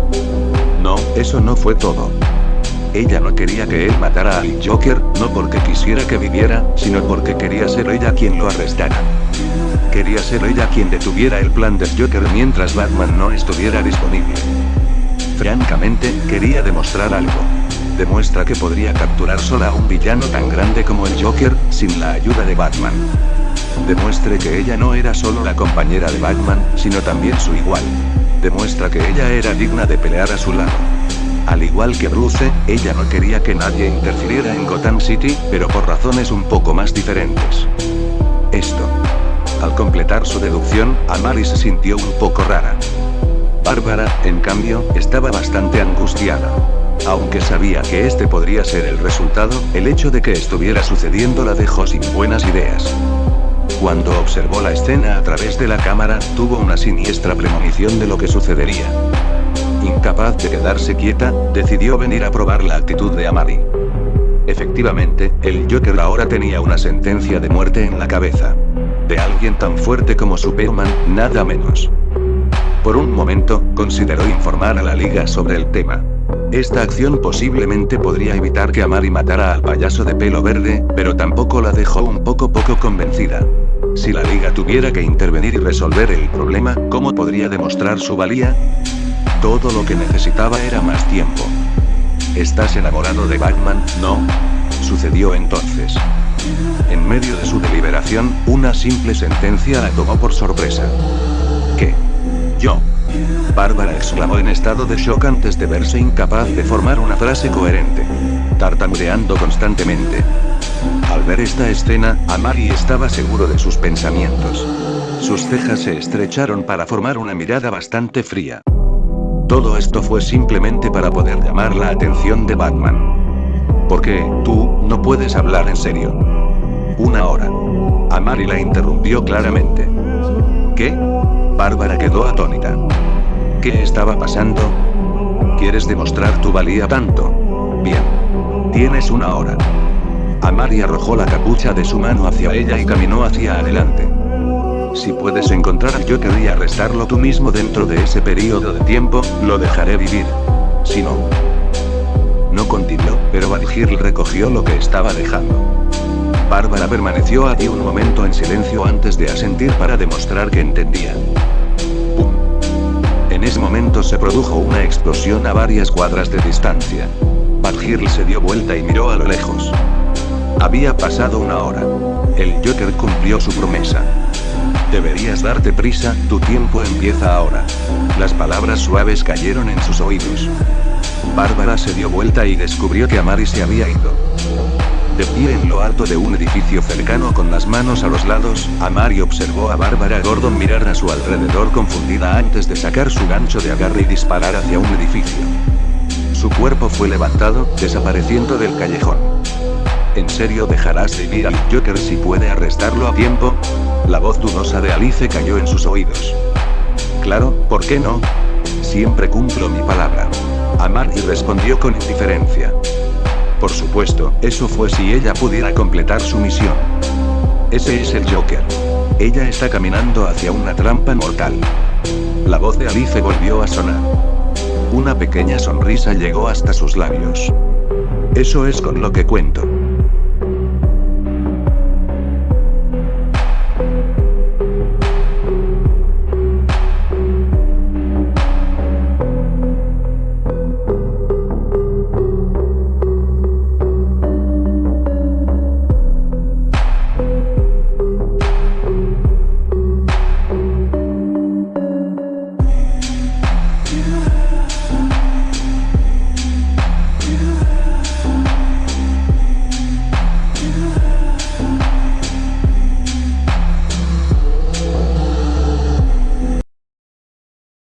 No, eso no fue todo. Ella no quería que él matara al Joker, no porque quisiera que viviera, sino porque quería ser ella quien lo arrestara. Quería ser ella quien detuviera el plan del Joker mientras Batman no estuviera disponible. Francamente, quería demostrar algo. Demuestra que podría capturar sola a un villano tan grande como el Joker, sin la ayuda de Batman. Demuestre que ella no era solo la compañera de Batman, sino también su igual. Demuestra que ella era digna de pelear a su lado. Al igual que Bruce, ella no quería que nadie interfiriera en Gotham City, pero por razones un poco más diferentes. Esto. Al completar su deducción, Mary se sintió un poco rara. Bárbara, en cambio, estaba bastante angustiada. Aunque sabía que este podría ser el resultado, el hecho de que estuviera sucediendo la dejó sin buenas ideas. Cuando observó la escena a través de la cámara, tuvo una siniestra premonición de lo que sucedería. Incapaz de quedarse quieta, decidió venir a probar la actitud de Mary. Efectivamente, el Joker ahora tenía una sentencia de muerte en la cabeza. De alguien tan fuerte como Superman, nada menos. Por un momento, consideró informar a la Liga sobre el tema. Esta acción posiblemente podría evitar que Mary matara al payaso de pelo verde, pero tampoco la dejó un poco convencida. Si la Liga tuviera que intervenir y resolver el problema, ¿cómo podría demostrar su valía? Todo lo que necesitaba era más tiempo. ¿Estás enamorado de Batman? No. Sucedió entonces. En medio de su deliberación, una simple sentencia la tomó por sorpresa. ¿Qué? ¿Yo? Bárbara exclamó en estado de shock antes de verse incapaz de formar una frase coherente, tartamudeando constantemente. Al ver esta escena, Mary estaba seguro de sus pensamientos. Sus cejas se estrecharon para formar una mirada bastante fría. Todo esto fue simplemente para poder llamar la atención de Batman. ¿Por qué tú no puedes hablar en serio? Una hora. Mary la interrumpió claramente. ¿Qué? Bárbara quedó atónita. ¿Qué estaba pasando? ¿Quieres demostrar tu valía tanto? Bien. Tienes una hora. Mary arrojó la capucha de su mano hacia ella y caminó hacia adelante. Si puedes encontrar al Joker y arrestarlo tú mismo dentro de ese periodo de tiempo, lo dejaré vivir. Si no... No continuó, pero Badgirl recogió lo que estaba dejando. Bárbara permaneció allí un momento en silencio antes de asentir para demostrar que entendía. ¡Pum! En ese momento se produjo una explosión a varias cuadras de distancia. Badgirl se dio vuelta y miró a lo lejos. Había pasado una hora. El Joker cumplió su promesa. Deberías darte prisa, tu tiempo empieza ahora. Las palabras suaves cayeron en sus oídos. Bárbara se dio vuelta y descubrió que Mary se había ido. De pie en lo alto de un edificio cercano con las manos a los lados, Mary observó a Bárbara Gordon mirar a su alrededor confundida antes de sacar su gancho de agarre y disparar hacia un edificio. Su cuerpo fue levantado, desapareciendo del callejón. ¿En serio dejarás de vivir al Joker si puede arrestarlo a tiempo? La voz dudosa de Alice cayó en sus oídos. Claro, ¿por qué no? Siempre cumplo mi palabra. Marty respondió con indiferencia. Por supuesto, eso fue si ella pudiera completar su misión. Ese es el Joker. Ella está caminando hacia una trampa mortal. La voz de Alice volvió a sonar. Una pequeña sonrisa llegó hasta sus labios. Eso es con lo que cuento.